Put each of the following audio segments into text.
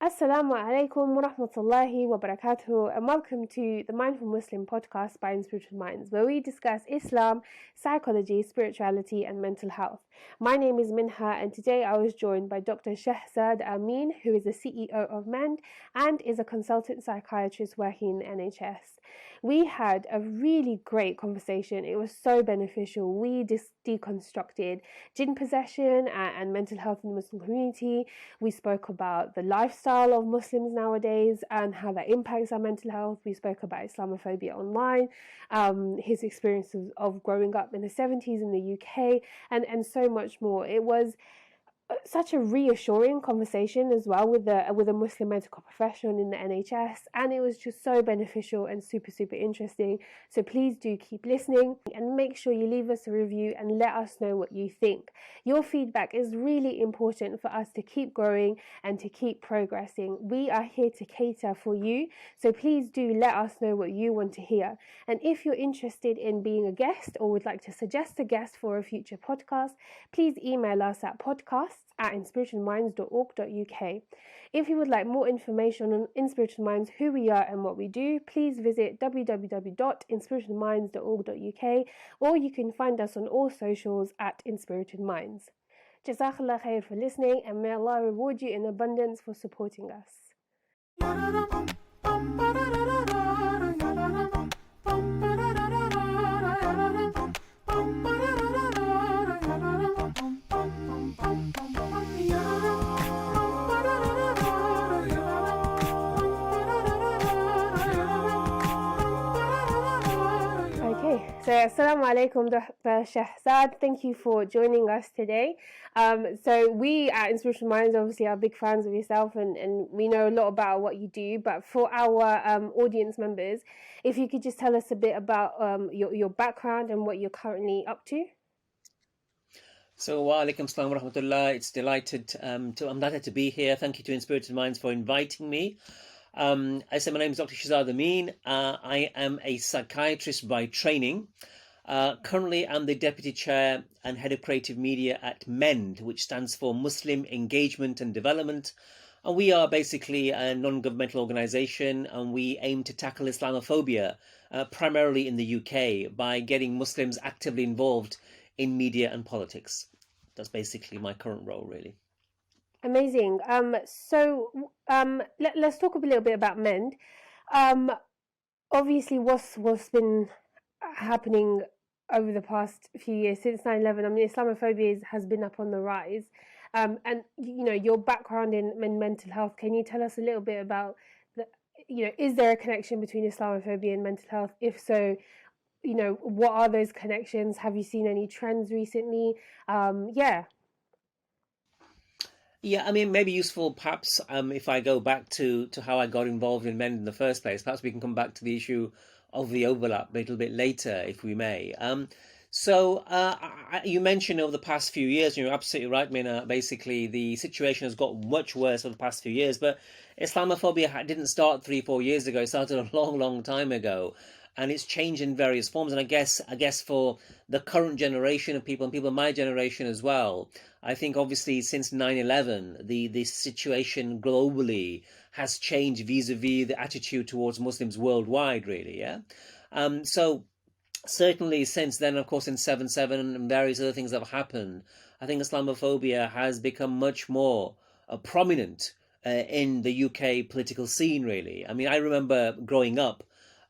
Assalamu alaikum wa rahmatullahi wa barakatuh, and welcome to the Mindful Muslim podcast by Inspirited Minds, where we discuss Islam, psychology, spirituality, and mental health. My name is Meanha, and today I was joined by Dr. Shazad Amin, who is the CEO of MEND and is a consultant psychiatrist working in NHS. We had a really great conversation. It was so beneficial. We deconstructed jinn possession and mental health in the Muslim community. We spoke about the lifestyle of Muslims nowadays and how that impacts our mental health. We spoke about Islamophobia online, his experiences of growing up in the 70s in the UK, and so much more. It was such a reassuring conversation as well with a Muslim medical professional in the NHS, and it was just so beneficial and super interesting. So please do keep listening and make sure you leave us a review and let us know what you think. Your feedback is really important for us to keep growing and to keep progressing. We are here to cater for you, so please do let us know what you want to hear. And if you're interested in being a guest or would like to suggest a guest for a future podcast, please email us at podcast@inspiritedminds.org.uk. If you would like more information on Inspirited Minds, who we are and what we do, please visit www.inspiritedminds.org.uk, or you can find us on all socials at Inspirited Minds. Jazakallah khair for listening, and may Allah reward you in abundance for supporting us. So, Assalamu alaikum, Dr. Shahzad. Thank you for joining us today. So we at Inspirited Minds obviously are big fans of yourself, and we know a lot about what you do. But for our audience members, if you could just tell us a bit about your background and what you're currently up to. So, wa alaikum salam wa rahmatullah. I'm delighted to be here. Thank you to Inspirited Minds for inviting me. I said my name is Dr. Shazad Amin. I am a psychiatrist by training. Currently, I'm the Deputy Chair and Head of Creative Media at MEND, which stands for Muslim Engagement and Development. And we are basically a non-governmental organisation, and we aim to tackle Islamophobia, primarily in the UK, by getting Muslims actively involved in media and politics. That's basically my current role, really. Amazing. Let's talk a little bit about MEND. Obviously, what's been happening over the past few years since 9/11. I mean, Islamophobia has been up on the rise. And you know, your background in mental health. Can you tell us a little bit about is there a connection between Islamophobia and mental health? If so, what are those connections? Have you seen any trends recently? Yeah, I mean, maybe useful perhaps if I go back to how I got involved in MEND in the first place. Perhaps we can come back to the issue of the overlap a little bit later, if we may. You mentioned over the past few years, you're absolutely right, Meena, basically the situation has got much worse over the past few years, but Islamophobia didn't start 3-4 years ago. It started a long time ago. And it's changed in various forms. And I guess for the current generation of people, and people of my generation as well, I think obviously since 9/11, the situation globally has changed vis-a-vis the attitude towards Muslims worldwide, really, yeah? So certainly since then, of course, in 7/7 and various other things that have happened, I think Islamophobia has become much more prominent in the UK political scene, really. I mean, I remember growing up,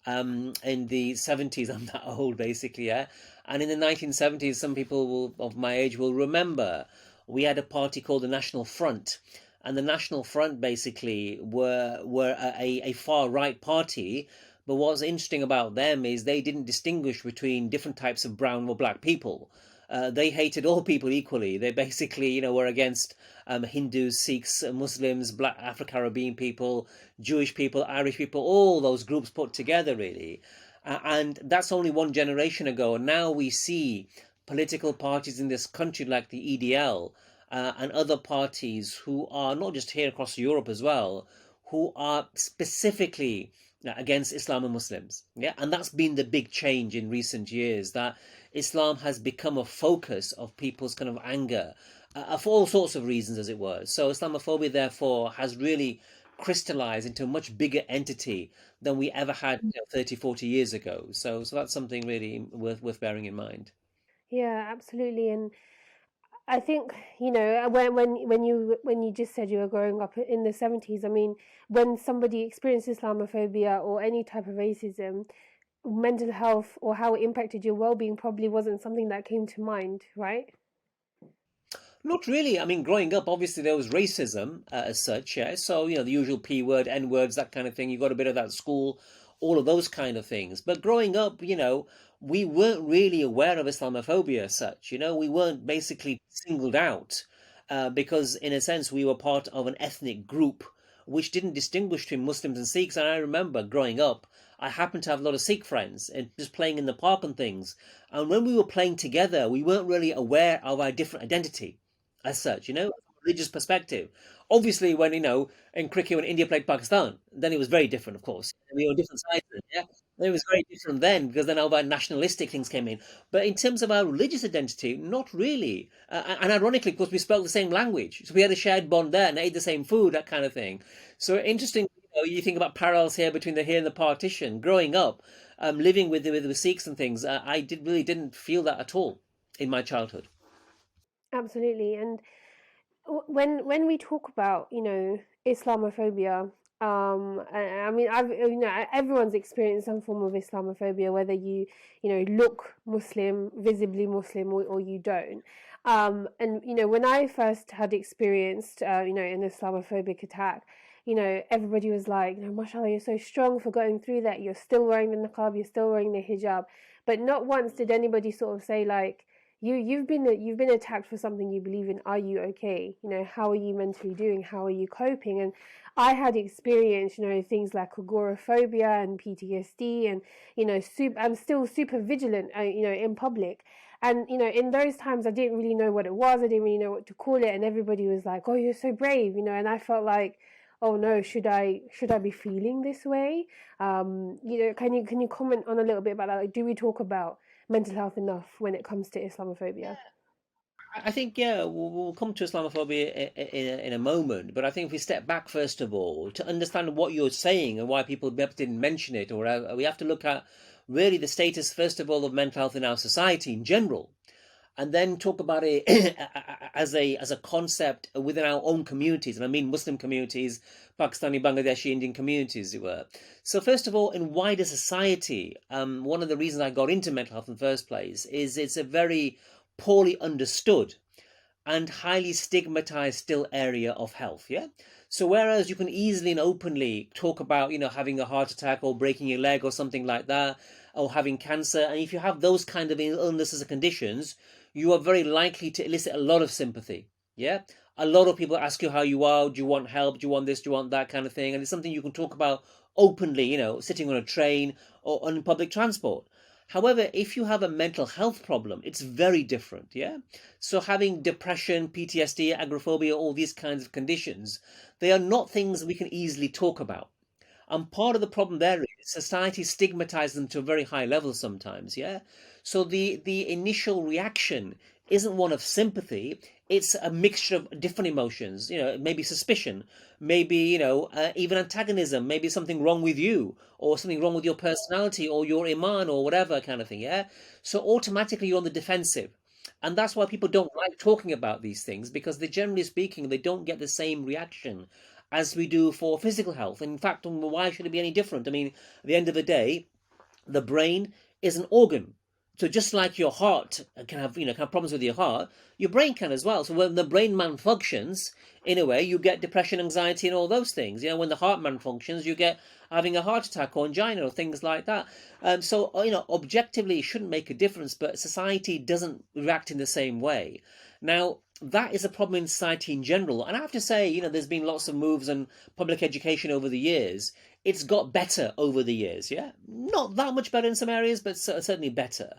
in the 70s, I'm that old basically, yeah. And in the 1970s, some people of my age will remember we had a party called the National Front, and the National Front basically were a far right party. But what's interesting about them is they didn't distinguish between different types of brown or black people. They hated all people equally. They basically, were against Hindus, Sikhs, Muslims, Black Afro-Caribbean people, Jewish people, Irish people, all those groups put together, really. And that's only one generation ago. And now we see political parties in this country like the EDL and other parties who are not just here across Europe as well, who are specifically against Islam and Muslims. Yeah, and that's been the big change in recent years, that Islam has become a focus of people's kind of anger for all sorts of reasons, as it were. So Islamophobia, therefore, has really crystallized into a much bigger entity than we ever had 30, 40 years ago. So that's something really worth bearing in mind. Yeah, absolutely. And I think, when you just said you were growing up in the 70s, I mean, when somebody experienced Islamophobia or any type of racism, mental health or how it impacted your well-being probably wasn't something that came to mind, right? Not really. I mean, growing up, obviously there was racism as such, yeah. So, the usual P word, N words, that kind of thing. You got a bit of that at school, all of those kind of things. But growing up, we weren't really aware of Islamophobia as such. We weren't basically singled out because, in a sense, we were part of an ethnic group which didn't distinguish between Muslims and Sikhs. And I remember growing up, I happened to have a lot of Sikh friends and just playing in the park and things. And when we were playing together, we weren't really aware of our different identity as such, religious perspective. Obviously, when, in cricket, when India played Pakistan, then it was very different, of course. We were on different sides then, yeah. It was very different then because then all our nationalistic things came in. But in terms of our religious identity, not really. And ironically, of course, we spoke the same language. So we had a shared bond there and ate the same food, that kind of thing. So interesting, you think about parallels here between the here and the partition. Growing up, living with the Sikhs and things, really didn't feel that at all in my childhood. Absolutely. And when we talk about Islamophobia, I mean, everyone's experienced some form of Islamophobia, whether you look Muslim, visibly Muslim, or you don't. And when I first had experienced an Islamophobic attack, everybody was like, mashallah, you're so strong for going through that. You're still wearing the niqab, you're still wearing the hijab. But not once did anybody sort of say like, you've been attacked for something you believe in. Are you okay? How are you mentally doing? How are you coping? And I had experienced things like agoraphobia and PTSD, and I'm still super vigilant in public. And in those times I didn't really know what it was. I didn't really know what to call it, and everybody was like, oh, you're so brave, and I felt like, oh no, should I be feeling this way? Can you comment on a little bit about that? Like, do we talk about mental health enough when it comes to Islamophobia? I think, yeah, we'll come to Islamophobia in a moment, but I think if we step back first of all to understand what you're saying and why people didn't mention it, or we have to look at really the status first of all of mental health in our society in general, and then talk about it as a concept within our own communities, and I mean Muslim communities, Pakistani, Bangladeshi, Indian communities, as it were. So first of all, in wider society, one of the reasons I got into mental health in the first place is it's a very poorly understood and highly stigmatized still area of health, yeah. So whereas you can easily and openly talk about having a heart attack or breaking your leg or something like that, or having cancer, and if you have those kind of illnesses or conditions, you are very likely to elicit a lot of sympathy, yeah. A lot of people ask you how you are, do you want help, do you want this, do you want that kind of thing, and it's something you can talk about openly, sitting on a train or on public transport. However, if you have a mental health problem, it's very different, yeah? So having depression, PTSD, agoraphobia, all these kinds of conditions, they are not things we can easily talk about. And part of the problem there is society stigmatizes them to a very high level sometimes, yeah? So the initial reaction isn't one of sympathy, it's a mixture of different emotions, maybe suspicion, maybe, even antagonism, maybe something wrong with you, or something wrong with your personality, or your iman, or whatever kind of thing, yeah? So automatically you're on the defensive. And that's why people don't like talking about these things, because they generally speaking, they don't get the same reaction as we do for physical health. In fact, why should it be any different? I mean, at the end of the day, the brain is an organ. So just like your heart can have problems with your heart, your brain can as well. So when the brain malfunctions, in a way, you get depression, anxiety, and all those things. When the heart malfunctions, you get having a heart attack or angina or things like that. So objectively, it shouldn't make a difference, but society doesn't react in the same way. Now, that is a problem in society in general. And I have to say, there's been lots of moves on public education over the years. It's got better over the years, yeah? Not that much better in some areas, but certainly better.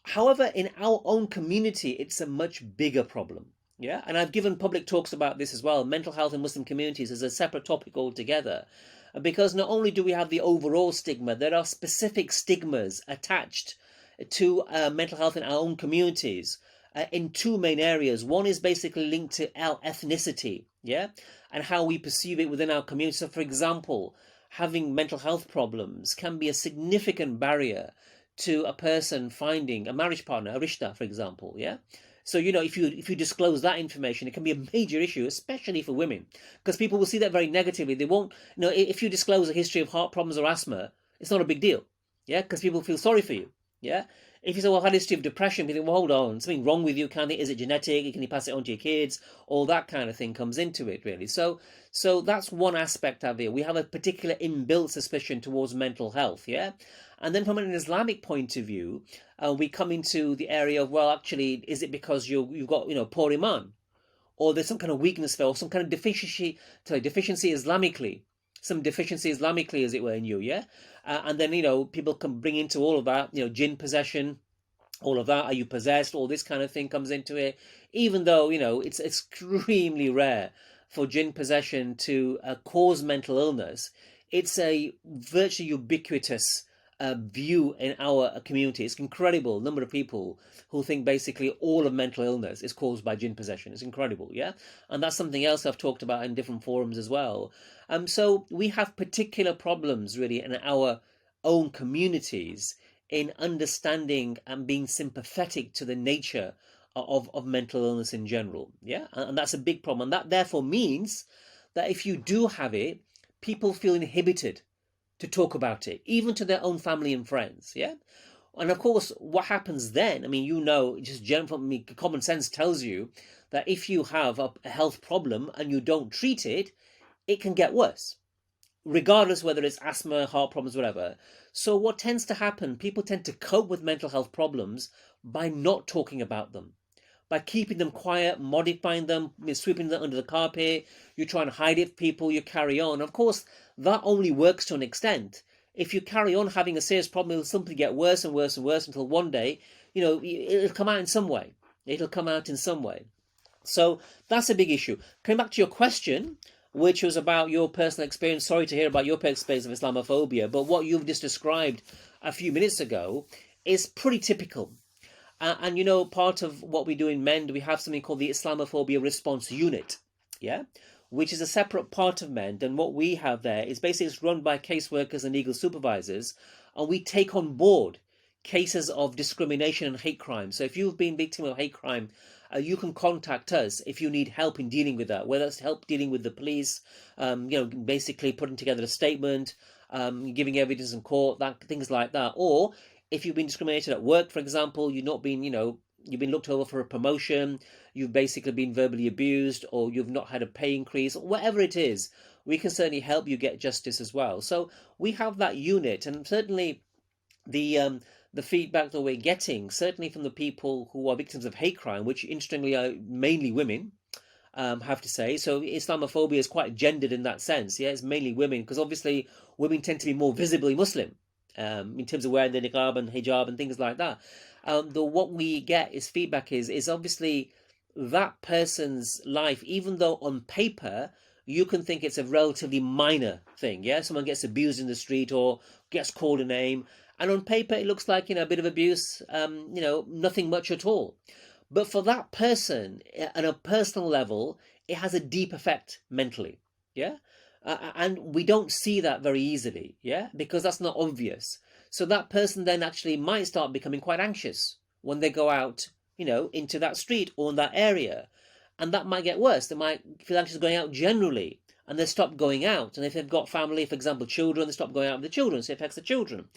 However, in our own community, it's a much bigger problem, yeah? And I've given public talks about this as well. Mental health in Muslim communities is a separate topic altogether. Because not only do we have the overall stigma, there are specific stigmas attached to mental health in our own communities. in two main areas. One is basically linked to our ethnicity, yeah, and how we perceive it within our community. So, for example, having mental health problems can be a significant barrier to a person finding a marriage partner, a rishta, for example, yeah. So, if you disclose that information, it can be a major issue, especially for women, because people will see that very negatively. They won't, if you disclose a history of heart problems or asthma, it's not a big deal, yeah, because people feel sorry for you, yeah. If you say, well, I had a history of depression, people think, well, hold on, something wrong with you, is it genetic? Can you pass it on to your kids? All that kind of thing comes into it, really. So that's one aspect of it. We have a particular inbuilt suspicion towards mental health, yeah? And then from an Islamic point of view, we come into the area of, well, actually, is it because you've got, poor iman? Or there's some kind of weakness there, or some kind of deficiency Islamically, some deficiency Islamically, as it were, in you, yeah? And then, people can bring into all of that, jinn possession, all of that. Are you possessed? All this kind of thing comes into it. Even though, it's extremely rare for jinn possession to cause mental illness, it's a virtually ubiquitous view in our community. It's incredible number of people who think basically all of mental illness is caused by jinn possession. It's incredible, yeah? And that's something else I've talked about in different forums as well. So we have particular problems really in our own communities in understanding and being sympathetic to the nature of mental illness in general, yeah? And that's a big problem. And that therefore means that if you do have it, people feel inhibited to talk about it, even to their own family and friends, yeah? And of course, what happens then, just general common sense tells you that if you have a health problem and you don't treat it, it can get worse, regardless whether it's asthma, heart problems, whatever. So what tends to happen, people tend to cope with mental health problems by not talking about them, by keeping them quiet, modifying them, sweeping them under the carpet. You try and hide it from people, you carry on. Of course, that only works to an extent. If you carry on having a serious problem, it'll simply get worse and worse and worse until one day, it'll come out in some way. It'll come out in some way. So that's a big issue. Coming back to your question, which was about your personal experience. Sorry to hear about your experience of Islamophobia, but what you've just described a few minutes ago is pretty typical. And part of what we do in MEND, we have something called the Islamophobia Response Unit, yeah, which is a separate part of MEND. And what we have there is basically it's run by caseworkers and legal supervisors, and we take on board cases of discrimination and hate crime. So if you've been victim of hate crime, you can contact us if you need help in dealing with that, whether it's help dealing with the police, basically putting together a statement, giving evidence in court, things like that. Or if you've been discriminated at work, for example, you've been looked over for a promotion, you've basically been verbally abused, or you've not had a pay increase, or whatever it is, we can certainly help you get justice as well. So we have that unit, and certainly the feedback that we're getting, certainly from the people who are victims of hate crime, which interestingly are mainly women, have to say. So Islamophobia is quite gendered in that sense. Yeah, it's mainly women, because obviously women tend to be more visibly Muslim in terms of wearing the niqab and hijab and things like that. What we get is feedback is obviously that person's life, even though on paper you can think it's a relatively minor thing. Yeah, someone gets abused in the street or gets called a name, and on paper it looks like a bit of abuse, nothing much at all. But for that person, on a personal level, it has a deep effect mentally. Yeah. And we don't see that very easily, yeah, because that's not obvious. So that person then actually might start becoming quite anxious when they go out, into that street or in that area. And that might get worse. They might feel anxious going out generally, and they stop going out. And if they've got family, for example, children, they stop going out with the children, so it affects the children.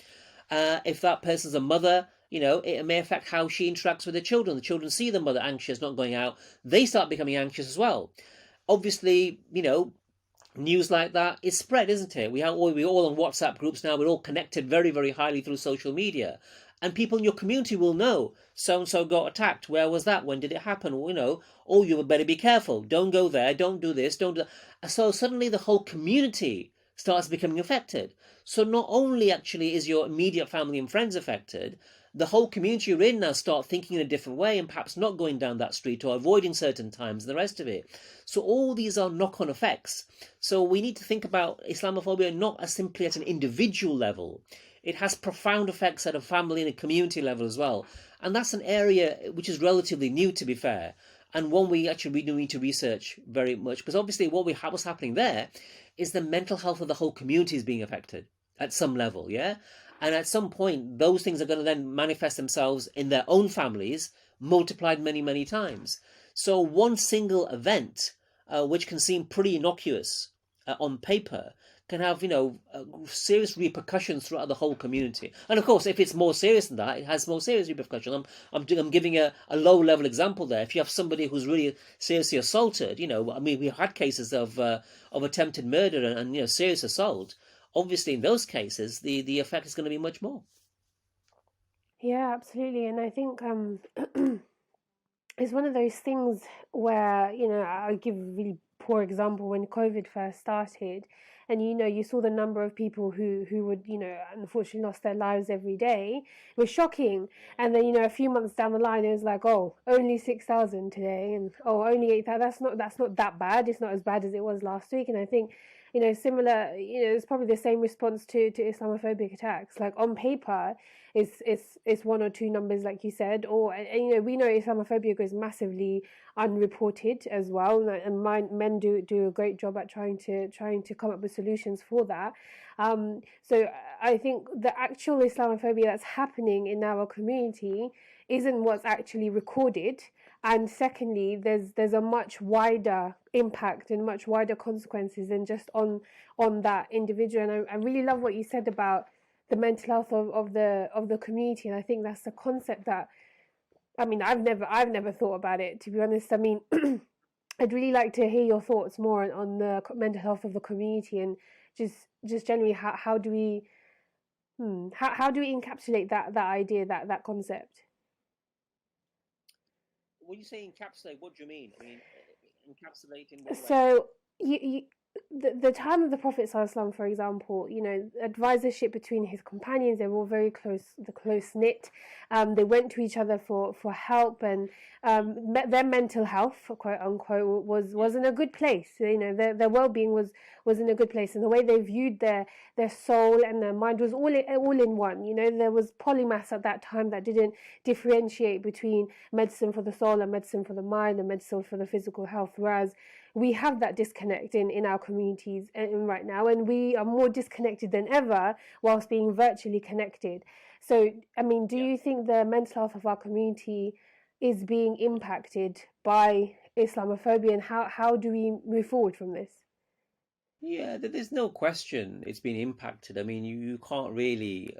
If that person's a mother, it may affect how she interacts with the children. The children see the mother anxious, not going out. They start becoming anxious as well. Obviously, news like that is spread, isn't it? We're all on WhatsApp groups now. We're all connected very, very highly through social media. And people in your community will know, so-and-so got attacked. Where was that? When did it happen? Oh, you better be careful. Don't go there. Don't do this. Don't do that. So suddenly the whole community starts becoming affected. So not only actually is your immediate family and friends affected, the whole community you're in now start thinking in a different way and perhaps not going down that street or avoiding certain times and the rest of it. So all these are knock-on effects. So we need to think about Islamophobia not as simply at an individual level. It has profound effects at a family and a community level as well. And that's an area which is relatively new, to be fair, and one we actually do need to research very much, because obviously what's happening there is the mental health of the whole community is being affected at some level, yeah? And at some point, those things are going to then manifest themselves in their own families, multiplied many, many times. So one single event, which can seem pretty innocuous on paper, can have, serious repercussions throughout the whole community. And of course, if it's more serious than that, it has more serious repercussions. I'm giving a low level example there. If you have somebody who's really seriously assaulted, we've had cases of attempted murder and serious assault. Obviously, in those cases, the effect is going to be much more. Yeah, absolutely. And I think it's one of those things where, I'll give a really poor example. When COVID first started, and you saw the number of people who would unfortunately lost their lives every day, it was shocking. And then a few months down the line, it was like, oh, only 6,000 today, and oh, only 8,000. That's not that bad. It's not as bad as it was last week. And I think similar, it's probably the same response to Islamophobic attacks. Like on paper, it's one or two numbers, like you said, or we know Islamophobia goes massively unreported as well, and men do a great job at trying to come up with solutions for that. So I think the actual Islamophobia that's happening in our community isn't what's actually recorded. And secondly, there's a much wider impact and much wider consequences than just on that individual. And I really love what you said about the mental health of the community. And I think that's a concept that, I've never thought about it, to be honest. I'd really like to hear your thoughts more on the mental health of the community, and just generally how do we encapsulate that idea, that concept? When you say encapsulate, what do you mean? Encapsulate in what way? So the time of the Prophet ﷺ, for example, advisorship between his companions, they were all very close knit. They went to each other for help, and their mental health, quote unquote, was in a good place. Their well-being was in a good place, and the way they viewed their soul and their mind was all in one. There was polymaths at that time that didn't differentiate between medicine for the soul and medicine for the mind and medicine for the physical health, whereas we have that disconnect in our communities right now, and we are more disconnected than ever whilst being virtually connected. So, do you think the mental health of our community is being impacted by Islamophobia, and how do we move forward from this? Yeah, there's no question it's been impacted. You can't really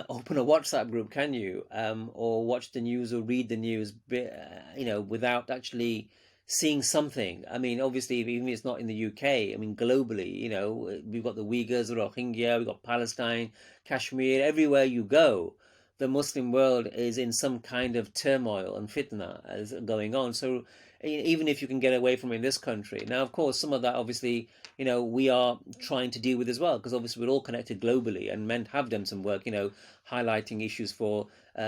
open a WhatsApp group, can you? Or watch the news or read the news, without actually seeing something. Obviously, even if it's not in the UK, globally, we've got the Uyghurs, the Rohingya, we've got Palestine, Kashmir. Everywhere you go, the Muslim world is in some kind of turmoil and fitna is going on. So even if you can get away from it in this country, now of course some of that obviously we are trying to deal with as well, because obviously we're all connected globally, and men have done some work highlighting issues for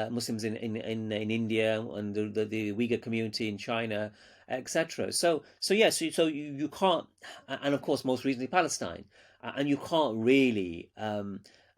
Muslims in India and the Uyghur community in China, etc. So you can't, and of course most recently Palestine, and you can't really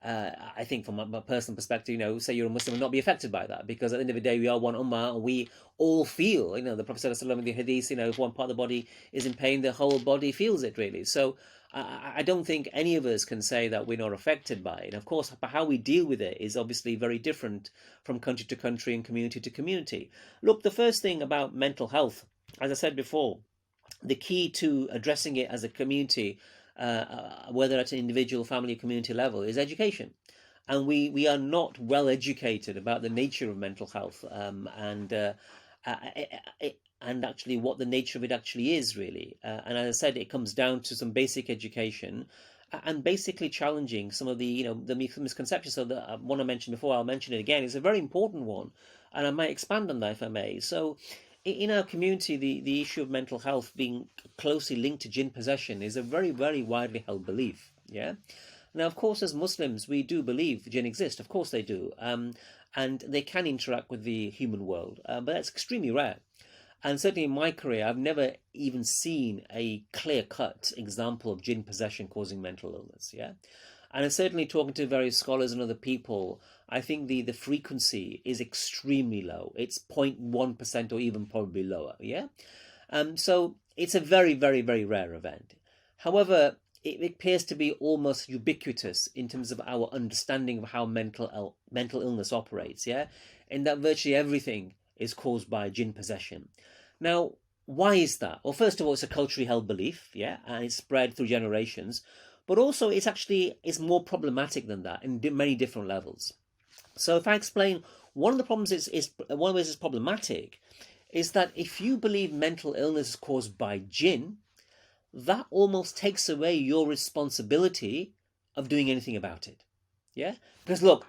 I think from my personal perspective, say you're a Muslim and not be affected by that, because at the end of the day we are one ummah, and we all feel, the Prophet ﷺ in the hadith, if one part of the body is in pain, the whole body feels it really. So I don't think any of us can say that we're not affected by it. Of course, how we deal with it is obviously very different from country to country and community to community. Look, the first thing about mental health, as I said before, the key to addressing it as a community, whether at an individual, family, community level, is education. And we are not well educated about the nature of mental health, and actually what the nature of it actually is, really. And as I said, it comes down to some basic education and basically challenging some of the the misconceptions. So the one I mentioned before, I'll mention it again. It's a very important one, and I might expand on that if I may. So in our community, the issue of mental health being closely linked to jinn possession is a very, very widely held belief. Yeah. Now, of course, as Muslims, we do believe jinn exist. Of course they do. And they can interact with the human world. But that's extremely rare. And certainly in my career, I've never even seen a clear-cut example of jinn possession causing mental illness. Yeah. And certainly talking to various scholars and other people, I think the frequency is extremely low. It's 0.1% or even probably lower. Yeah. So it's a very, very, very rare event. However, it appears to be almost ubiquitous in terms of our understanding of how mental illness operates. Yeah, and that virtually everything is caused by jinn possession. Now, why is that? Well, first of all, it's a culturally held belief, yeah, and it's spread through generations. But also, it's more problematic than that in many different levels. So, if I explain, one of the problems is one of the ways it's problematic is that if you believe mental illness is caused by jinn, that almost takes away your responsibility of doing anything about it. Yeah? Because look,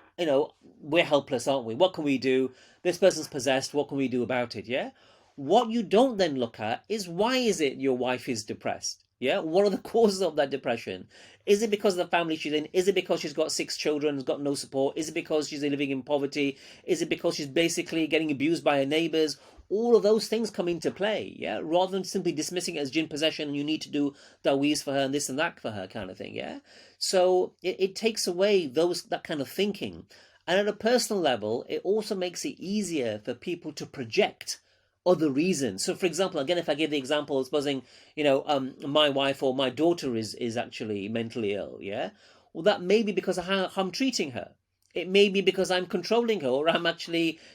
we're helpless, aren't we? What can we do? This person's possessed. What can we do about it? Yeah? What you don't then look at is, why is it your wife is depressed? Yeah? What are the causes of that depression? Is it because of the family she's in? Is it because she's got 6 children, has got no support? Is it because she's living in poverty? Is it because she's basically getting abused by her neighbors? All of those things come into play, yeah, rather than simply dismissing it as jinn possession and you need to do taweez for her and this and that for her kind of thing, yeah. So it takes away that kind of thinking, and at a personal level, it also makes it easier for people to project other reasons. So, for example, again, if I give the example of supposing, my wife or my daughter is actually mentally ill, yeah, well, that may be because of how I'm treating her. It may be because I'm controlling her, or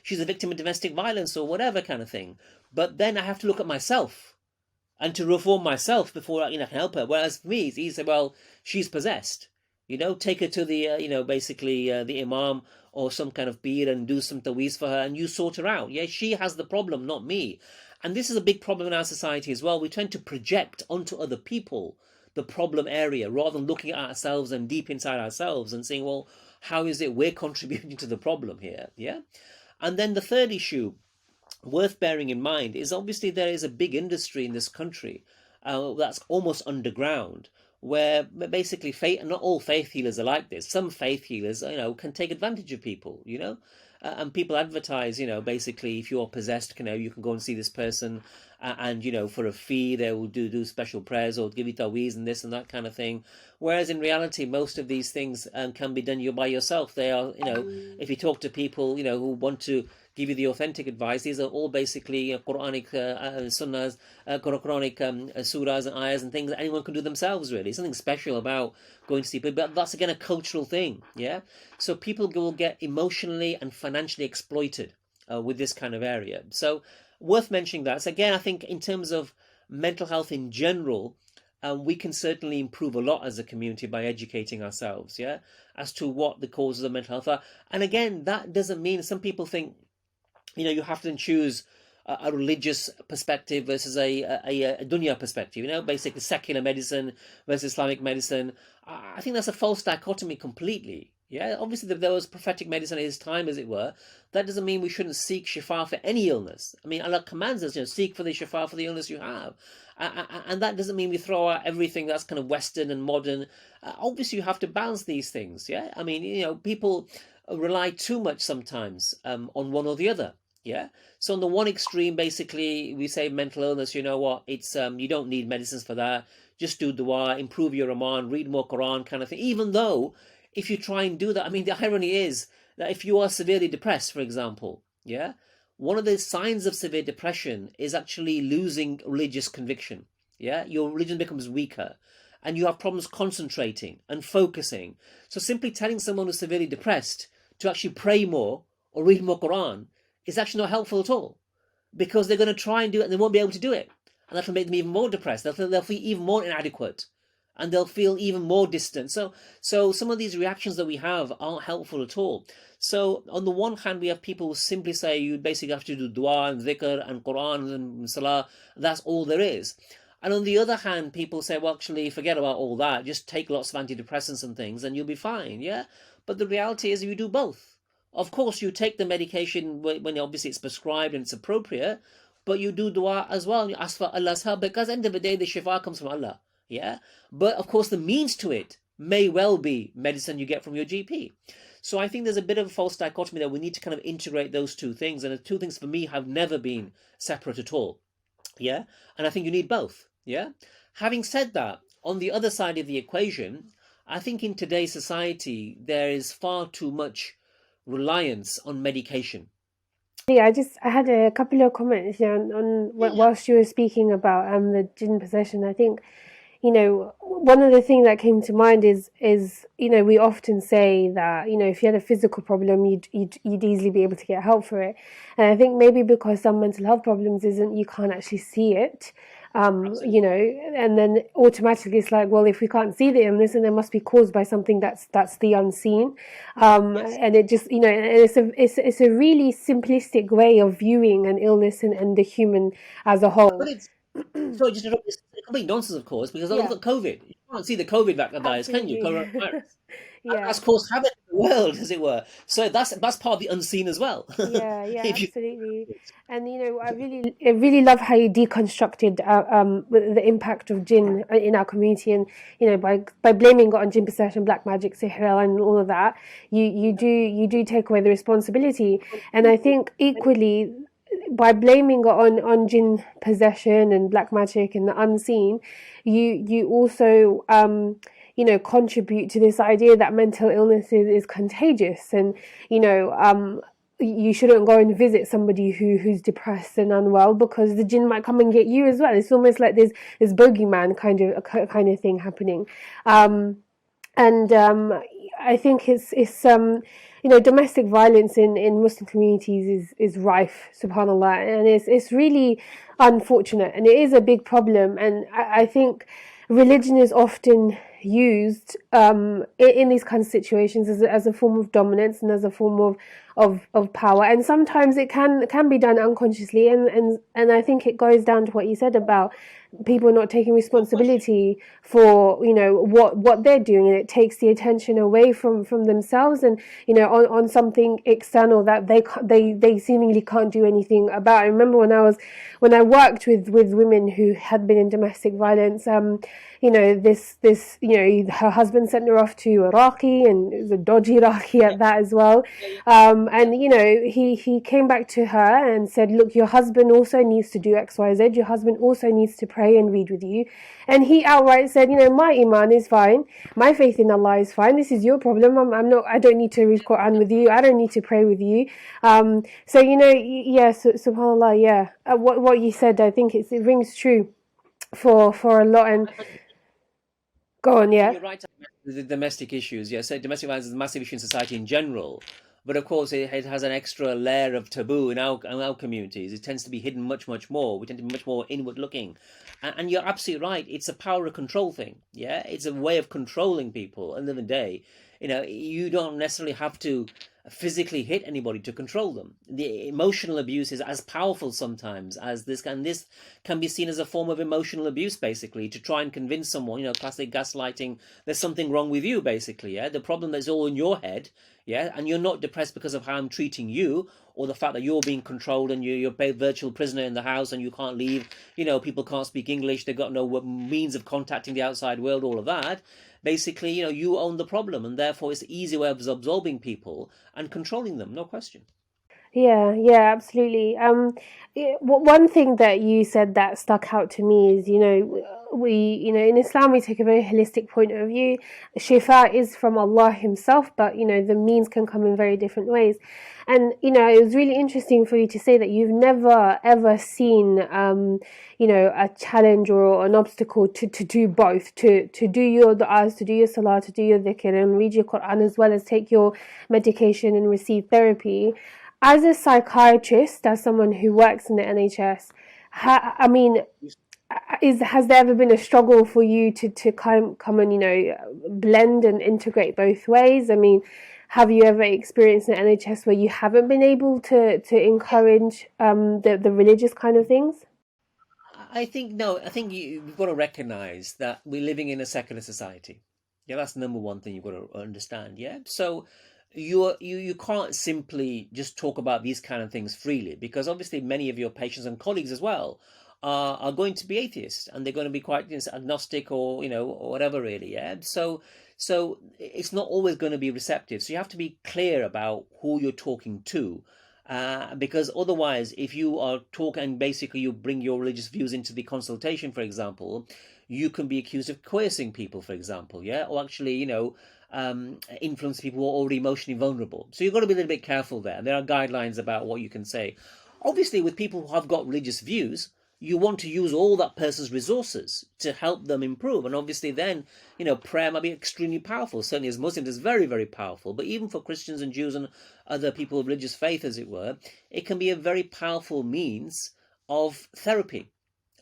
she's a victim of domestic violence or whatever kind of thing. But then I have to look at myself and to reform myself before I can help her. Whereas for me, it's easy to say, well, she's possessed. Take her to the, the imam or some kind of beer and do some taweez for her and you sort her out. Yeah, she has the problem, not me. And this is a big problem in our society as well. We tend to project onto other people the problem area rather than looking at ourselves and deep inside ourselves and saying, well, how is it we're contributing to the problem here? Yeah. And then the third issue worth bearing in mind is obviously there is a big industry in this country that's almost underground, where basically not all faith healers are like this. Some faith healers, can take advantage of people, and people advertise, basically if you're possessed, you can go and see this person, and for a fee they will do special prayers or give you taweez and this and that kind of thing. Whereas in reality, most of these things can be done by yourself. They are, if you talk to people, who want to give you the authentic advice, these are all basically Quranic sunnahs, Quranic surahs and ayahs and things that anyone can do themselves, really. Something special about going to see people, but that's again a cultural thing, yeah? So people will get emotionally and financially exploited with this kind of area. So worth mentioning that. So again, I think in terms of mental health in general, we can certainly improve a lot as a community by educating ourselves, yeah, as to what the causes of mental health are. And again, that doesn't mean, some people think, you have to then choose a religious perspective versus a dunya perspective, basically secular medicine versus Islamic medicine. I think that's a false dichotomy completely. Yeah, obviously there was prophetic medicine at his time, as it were. That doesn't mean we shouldn't seek shifa for any illness. I mean, Allah commands us, seek for the shifa for the illness you have. And that doesn't mean we throw out everything that's kind of Western and modern. Obviously, you have to balance these things, yeah? I mean, people rely too much sometimes on one or the other. Yeah. So on the one extreme, basically, we say mental illness, it's you don't need medicines for that. Just do dua, improve your Iman, read more Quran kind of thing. Even though if you try and do that, I mean, the irony is that if you are severely depressed, for example, yeah, one of the signs of severe depression is actually losing religious conviction. Yeah. Your religion becomes weaker and you have problems concentrating and focusing. So simply telling someone who's severely depressed to actually pray more or read more Quran is actually not helpful at all, because they're going to try and do it and they won't be able to do it, and that'll make them even more depressed. They'll feel even more inadequate, and they'll feel even more distant. So some of these reactions that we have aren't helpful at all. So on the one hand, we have people who simply say you basically have to do dua and dhikr and Quran and salah. That's all there is. And on the other hand, people say, well, actually, forget about all that. Just take lots of antidepressants and things, and you'll be fine. Yeah, but the reality is, you do both. Of course, you take the medication when obviously it's prescribed and it's appropriate, but you do dua as well, and you ask for Allah's help, because at the end of the day, the shifa comes from Allah. Yeah? But of course, the means to it may well be medicine you get from your GP. So I think there's a bit of a false dichotomy that we need to kind of integrate those two things. And the two things for me have never been separate at all. Yeah? And I think you need both. Yeah? Having said that, on the other side of the equation, I think in today's society there is far too much reliance on medication. Yeah, I had a couple of comments, whilst you were speaking about the jinn possession. I think, one of the things that came to mind is we often say that if you had a physical problem, you'd easily be able to get help for it, and I think maybe because some mental health problems isn't, you can't actually see it. And then automatically it's like, well, if we can't see the illness, then it must be caused by something that's the unseen. And it just, it's a really simplistic way of viewing an illness and the human as a But whole. it's so just it's complete nonsense, of course, because look Yeah, at COVID. You can't see the COVID virus, can you? absolutely. Coronavirus. Yeah. That's caused havoc in the world, as it were. So that's part of the unseen as well. Yeah, yeah, If you absolutely. And I really love how you deconstructed with the impact of jinn in our community, and by blaming it on jinn possession, black magic, sihr, and all of that, you do take away the responsibility. And I think equally, by blaming it on jinn possession and black magic and the unseen, you also contribute to this idea that mental illness is contagious, and you shouldn't go and visit somebody who's depressed and unwell, because the jinn might come and get you as well. It's almost like there's this bogeyman kind of thing happening. And I think it's domestic violence in Muslim communities is rife, subhanallah, and it's really unfortunate, and it is a big problem. And I think religion is often used in these kinds of situations as a form of dominance and as a form of power, and sometimes it can be done unconsciously, and I think it goes down to what you said about people not taking responsibility for what they're doing, and it takes the attention away from themselves, and on something external that they seemingly can't do anything about. I remember when I worked with women who had been in domestic violence, her husband sent her off to Iraqi, and it was a dodgy Iraqi at that as well. And he came back to her and said, look, your husband also needs to do XYZ, your husband also needs to pray and read with you. And he outright said, my iman is fine, my faith in Allah is fine, this is your problem. I don't need to read Quran with you, I don't need to pray with you. Subhanallah, yeah. What you said, I think it rings true for a lot. And go on, yeah. You're right, the domestic issues. Yeah, so domestic violence is a massive issue in society in general, but of course it has an extra layer of taboo in our communities. It tends to be hidden much, much more. We tend to be much more inward looking, and you're absolutely right. It's a power of control thing. Yeah, it's a way of controlling people. End of the day, you don't necessarily have to physically hit anybody to control them. The emotional abuse is as powerful sometimes as this, and this can be seen as a form of emotional abuse, basically, to try and convince someone, classic gaslighting, there's something wrong with you, basically, yeah? The problem is all in your head, yeah? And you're not depressed because of how I'm treating you, or the fact that you're being controlled and you're a virtual prisoner in the house and you can't leave, people can't speak English, they've got no means of contacting the outside world, all of that. Basically, you own the problem, and therefore it's an easy way of absorbing people and controlling them, no question. Yeah, absolutely. One thing that you said that stuck out to me is, in Islam we take a very holistic point of view. Shifa is from Allah Himself, but the means can come in very different ways. And it was really interesting for you to say that you've never ever seen a challenge or an obstacle to do both, to do your du'as, to do your salah, to do your dhikr and read your Quran, as well as take your medication and receive therapy. As a psychiatrist, as someone who works in the NHS, has there ever been a struggle for you to come and blend and integrate both ways? I mean, have you ever experienced in the NHS where you haven't been able to encourage the religious kind of things? I think you've got to recognize that we're living in a secular society. Yeah, that's the number one thing you've got to understand. Yeah, so you can't simply just talk about these kind of things freely, because obviously many of your patients and colleagues as well are going to be atheists, and they're going to be quite agnostic or or whatever, really. Yeah, so it's not always going to be receptive. So you have to be clear about who you're talking to, Because otherwise, if you are talking and basically you bring your religious views into the consultation, for example, you can be accused of coercing people, for example, yeah, or actually, influence people who are already emotionally vulnerable. So you've got to be a little bit careful there. There are guidelines about what you can say. Obviously, with people who have got religious views, you want to use all that person's resources to help them improve. And obviously then, prayer might be extremely powerful. Certainly as Muslims, it's very, very powerful. But even for Christians and Jews and other people of religious faith, as it were, it can be a very powerful means of therapy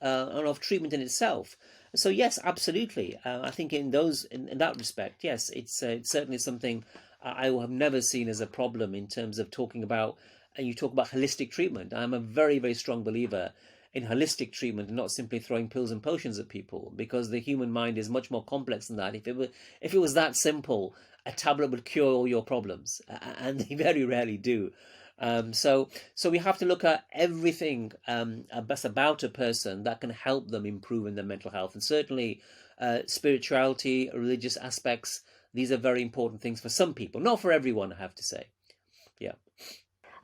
and of treatment in itself. So yes, absolutely. I think in that respect, yes, it's certainly something I have never seen as a problem in terms of talking about, and you talk about holistic treatment. I'm a very, very strong believer in holistic treatment and not simply throwing pills and potions at people, because the human mind is much more complex than that. If it was that simple, a tablet would cure all your problems, and they very rarely do. So we have to look at everything about a person that can help them improve in their mental health, and certainly spirituality, religious aspects. These are very important things for some people, not for everyone, I have to say. Yeah.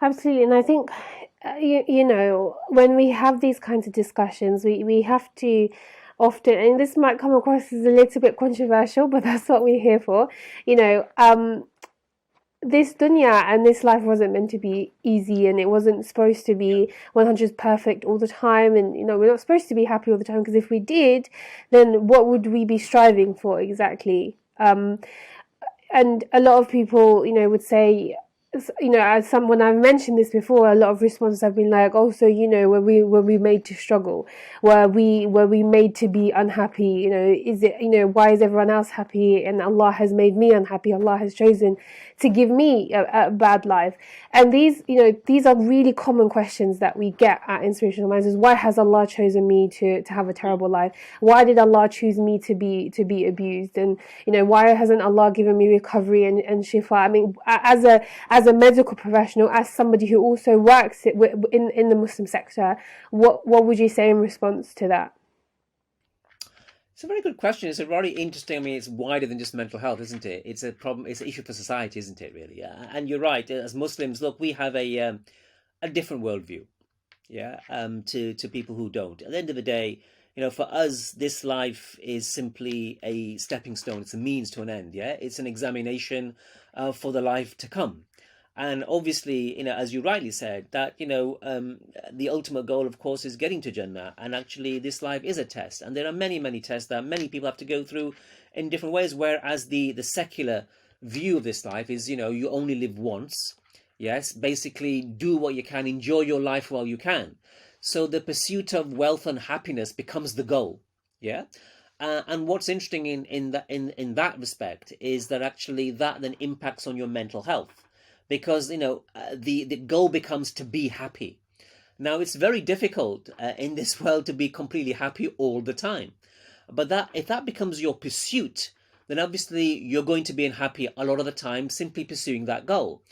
Absolutely. And I think, when we have these kinds of discussions, we have to often, and this might come across as a little bit controversial, but that's what we're here for. This dunya and this life wasn't meant to be easy, and it wasn't supposed to be 100% perfect all the time. And, we're not supposed to be happy all the time, because if we did, then what would we be striving for exactly? And a lot of people, would say, as when I've mentioned this before, a lot of responses have been like, "Oh, so were we made to struggle? Were we made to be unhappy? Is it why is everyone else happy and Allah has made me unhappy? Allah has chosen to give me a bad life." And these are really common questions that we get at Inspirational Minds: is why has Allah chosen me to have a terrible life? Why did Allah choose me to be abused? And why hasn't Allah given me recovery and shifa? I mean, as a medical professional, as somebody who also works in the Muslim sector, what would you say in response to that? It's a very good question. It's a very interesting. I mean, it's wider than just mental health, isn't it? It's a problem. It's an issue for society, isn't it? Really, and you're right. As Muslims, look, we have a different worldview, to people who don't. At the end of the day, for us, this life is simply a stepping stone. It's a means to an end. Yeah, it's an examination for the life to come. And obviously, as you rightly said, that, the ultimate goal, of course, is getting to Jannah. And actually, this life is a test. And there are many, many tests that many people have to go through in different ways. Whereas the secular view of this life is, you only live once. Yes, basically, do what you can, enjoy your life while you can. So the pursuit of wealth and happiness becomes the goal. Yeah. And what's interesting in that respect is that actually that then impacts on your mental health. Because, the goal becomes to be happy. Now, it's very difficult in this world to be completely happy all the time. But if that becomes your pursuit, then obviously you're going to be unhappy a lot of the time simply pursuing that goal.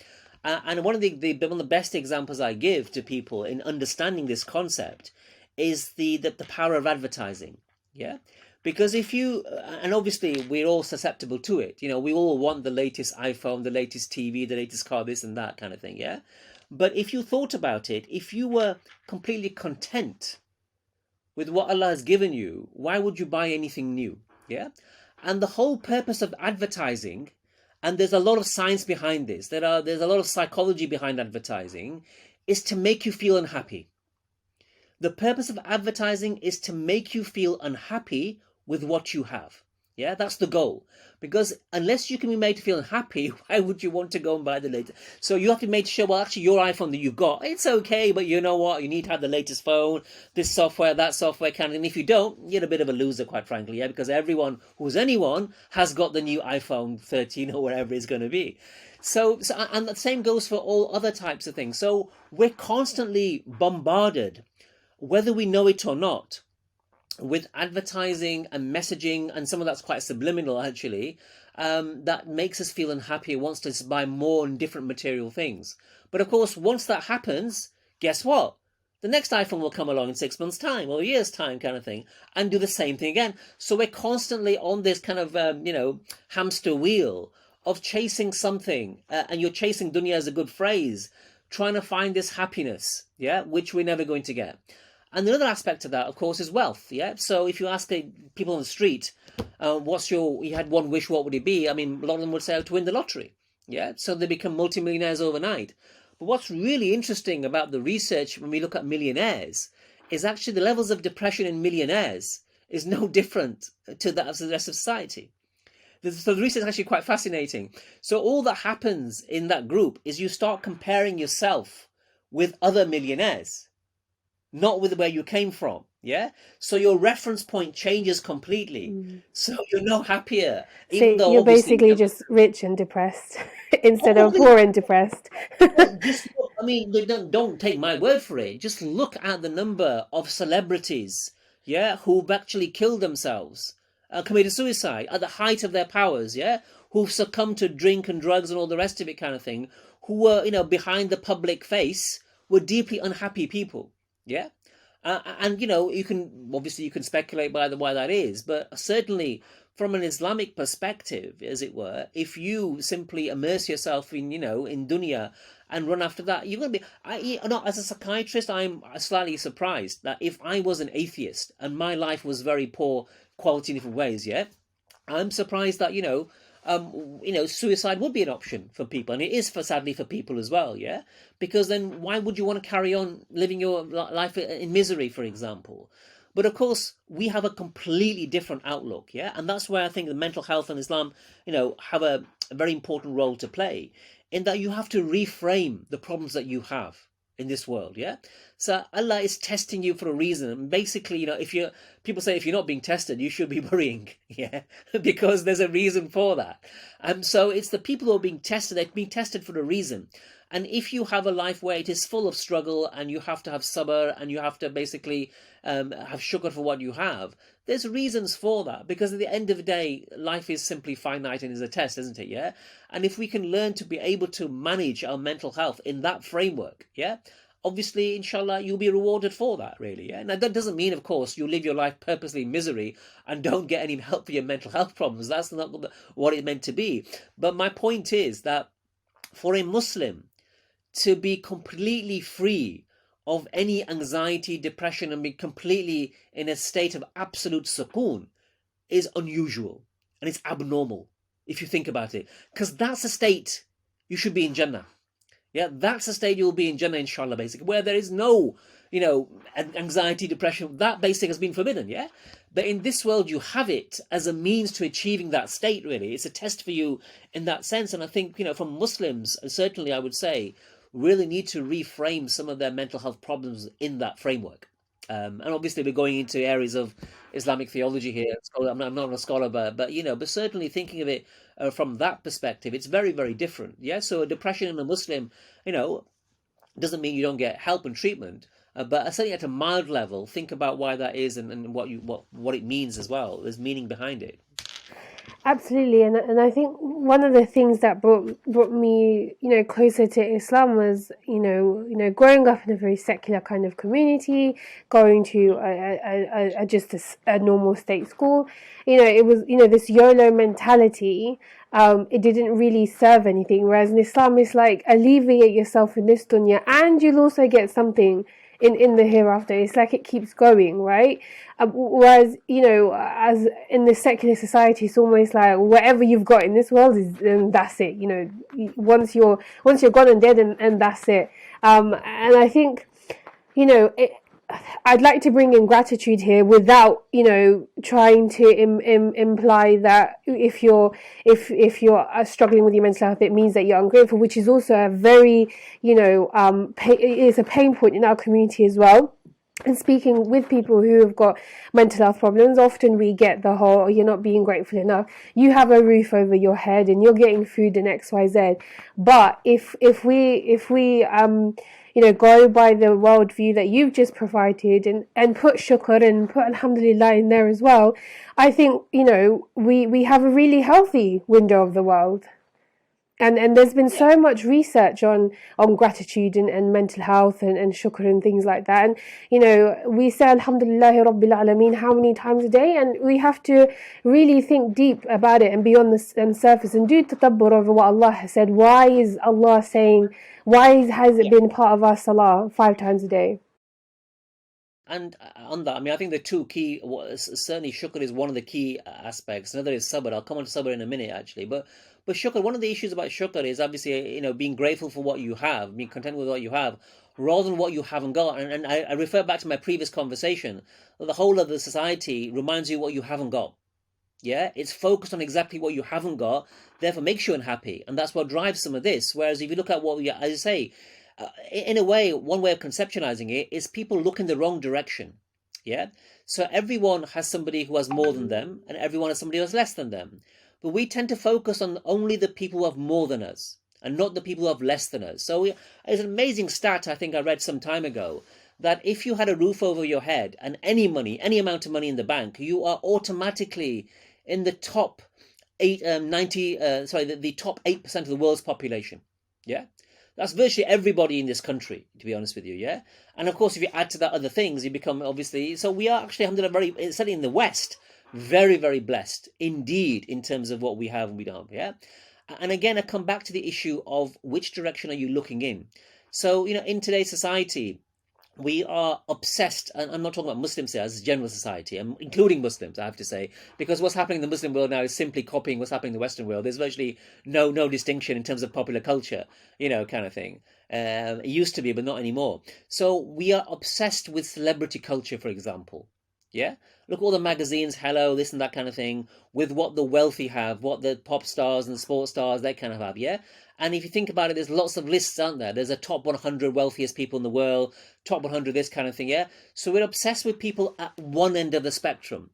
And one of the best examples I give to people in understanding this concept is the power of advertising. Yeah. Because and obviously we're all susceptible to it. We all want the latest iPhone, the latest TV, the latest car, this and that kind of thing, yeah? But if you thought about it, if you were completely content with what Allah has given you, why would you buy anything new, yeah? And the whole purpose of advertising, and there's a lot of science behind this, there's a lot of psychology behind advertising, is to make you feel unhappy. The purpose of advertising is to make you feel unhappy with what you have. Yeah, that's the goal. Because unless you can be made to feel unhappy, why would you want to go and buy the latest? So you have to make sure, well, actually your iPhone that you've got, it's okay, but you know what? You need to have the latest phone, this software, that software kind of, and if you don't, you're a bit of a loser, quite frankly, yeah, because everyone who's anyone has got the new iPhone 13 or whatever it's going to be. So, and the same goes for all other types of things. So we're constantly bombarded, whether we know it or not, with advertising and messaging, and some of that's quite subliminal actually, that makes us feel unhappy, wants us to buy more and different material things. But of course, once that happens, guess what? The next iPhone will come along in 6 months' time or a year's time kind of thing and do the same thing again. So we're constantly on this kind of, hamster wheel of chasing something, and you're chasing dunya is a good phrase, trying to find this happiness, which we're never going to get. And the other aspect of that, of course, is wealth. So if you ask people on the street, you had one wish, what would it be? I mean, a lot of them would say to win the lottery. So they become multimillionaires overnight. But what's really interesting about the research when we look at millionaires is actually the levels of depression in millionaires is no different to that of the rest of society. So the research is actually quite fascinating. So all that happens in that group is you start comparing yourself with other millionaires, not with where you came from. So your reference point changes completely. So you're no happier. So you're basically just rich and depressed instead of poor and depressed. Just look, I mean, don't take my word for it. Just look at the number of celebrities, who've actually killed themselves, committed suicide at the height of their powers, who've succumbed to drink and drugs and all the rest of it kind of thing, who were, behind the public face, were deeply unhappy people. And you can speculate by why that is, but certainly from an Islamic perspective, as it were, if you simply immerse yourself in in dunya and run after that, you're going to be. As a psychiatrist, I'm slightly surprised that if I was an atheist and my life was very poor quality in different ways, I'm surprised that suicide would be an option for people, and it is sadly for people as well, because then why would you want to carry on living your life in misery, for example? But of course, we have a completely different outlook, and that's where I think the mental health and Islam, have a very important role to play, in that you have to reframe the problems that you have in this world, So Allah is testing you for a reason. And basically, people say if you're not being tested, you should be worrying, because there's a reason for that. So it's the people who are being tested, they're being tested for a reason. And if you have a life where it is full of struggle and you have to have sabr and you have to basically have shukr for what you have, there's reasons for that, because at the end of the day, life is simply finite and is a test, isn't it? And if we can learn to be able to manage our mental health in that framework, obviously, inshallah, you'll be rewarded for that, really. Now, that doesn't mean, of course, you live your life purposely in misery and don't get any help for your mental health problems. That's not what it's meant to be. But my point is that for a Muslim to be completely free of any anxiety, depression, and be completely in a state of absolute sukoon is unusual and it's abnormal, if you think about it. Because that's a state you should be in Jannah. That's a state you'll be in Jannah, inshallah, basically, where there is no, anxiety, depression. That basically has been forbidden, But in this world, you have it as a means to achieving that state, really. It's a test for you in that sense. And I think, from Muslims, certainly I would say, really need to reframe some of their mental health problems in that framework. And obviously we're going into areas of Islamic theology here. I'm not a scholar, but certainly thinking of it from that perspective, it's very, very different. So a depression in a Muslim, doesn't mean you don't get help and treatment, but certainly at a mild level, think about why that is and what it means as well. There's meaning behind it. Absolutely, and I think one of the things that brought me, closer to Islam was, growing up in a very secular kind of community, going to just a normal state school. It was, this YOLO mentality. It didn't really serve anything. Whereas in Islam, it's like alleviate yourself in this dunya, and you'll also get something in the hereafter. It's like it keeps going, right? Whereas, as in the secular society, it's almost like whatever you've got in this world is, that's it. Once you're gone and dead, and that's it. And I think, I'd like to bring in gratitude here without, trying to imply that if you're struggling with your mental health, it means that you're ungrateful, which is also a very, it's a pain point in our community as well. And speaking with people who have got mental health problems, often we get the whole, you're not being grateful enough. You have a roof over your head and you're getting food and XYZ. But if we go by the worldview that you've just provided and put shukr and put alhamdulillah in there as well, I think, we have a really healthy window of the world. And there's been so much research on gratitude and mental health and shukr and things like that. And, you know, we say Alhamdulillah Rabbil Alameen how many times a day? And we have to really think deep about it and be on the surface and do tadabbur over what Allah has said. Why is Allah saying, has it been part of our salah 5 times a day? And on that, I mean, I think the two key, certainly shukr is one of the key aspects. Another is sabr. I'll come on to sabr in a minute, actually. But shukr, one of the issues about shukr is obviously, you know, being grateful for what you have, being content with what you have, rather than what you haven't got. And I refer back to my previous conversation. The whole of the society reminds you what you haven't got. Yeah, it's focused on exactly what you haven't got, therefore makes you unhappy. And that's what drives some of this. Whereas if you look at what we, as I say, in a way, one way of conceptualizing it is people look in the wrong direction. Yeah, so everyone has somebody who has more than them, and everyone has somebody who has less than them. But we tend to focus on only the people who have more than us, and not the people who have less than us. So it's an amazing stat I think I read some time ago, that if you had a roof over your head and any money, any amount of money in the bank, you are automatically in the top the top 8% of the world's population. Yeah. That's virtually everybody in this country, to be honest with you, yeah? And of course, if you add to that other things, you become obviously... So we are actually, alhamdulillah, certainly in the West, very, very blessed indeed in terms of what we have and we don't have, yeah? And again, I come back to the issue of which direction are you looking in? So, you know, in today's society, we are obsessed, and I'm not talking about Muslims here as a general society, including Muslims, I have to say, because what's happening in the Muslim world now is simply copying what's happening in the Western world. There's virtually no distinction in terms of popular culture, you know, kind of thing. It used to be, but not anymore. So we are obsessed with celebrity culture, for example. Yeah? Look at all the magazines, Hello, this and that kind of thing, with what the wealthy have, what the pop stars and the sports stars, they kind of have, yeah? And if you think about it, there's lots of lists, aren't there? There's a top 100 wealthiest people in the world, top 100 this kind of thing, yeah? So we're obsessed with people at one end of the spectrum.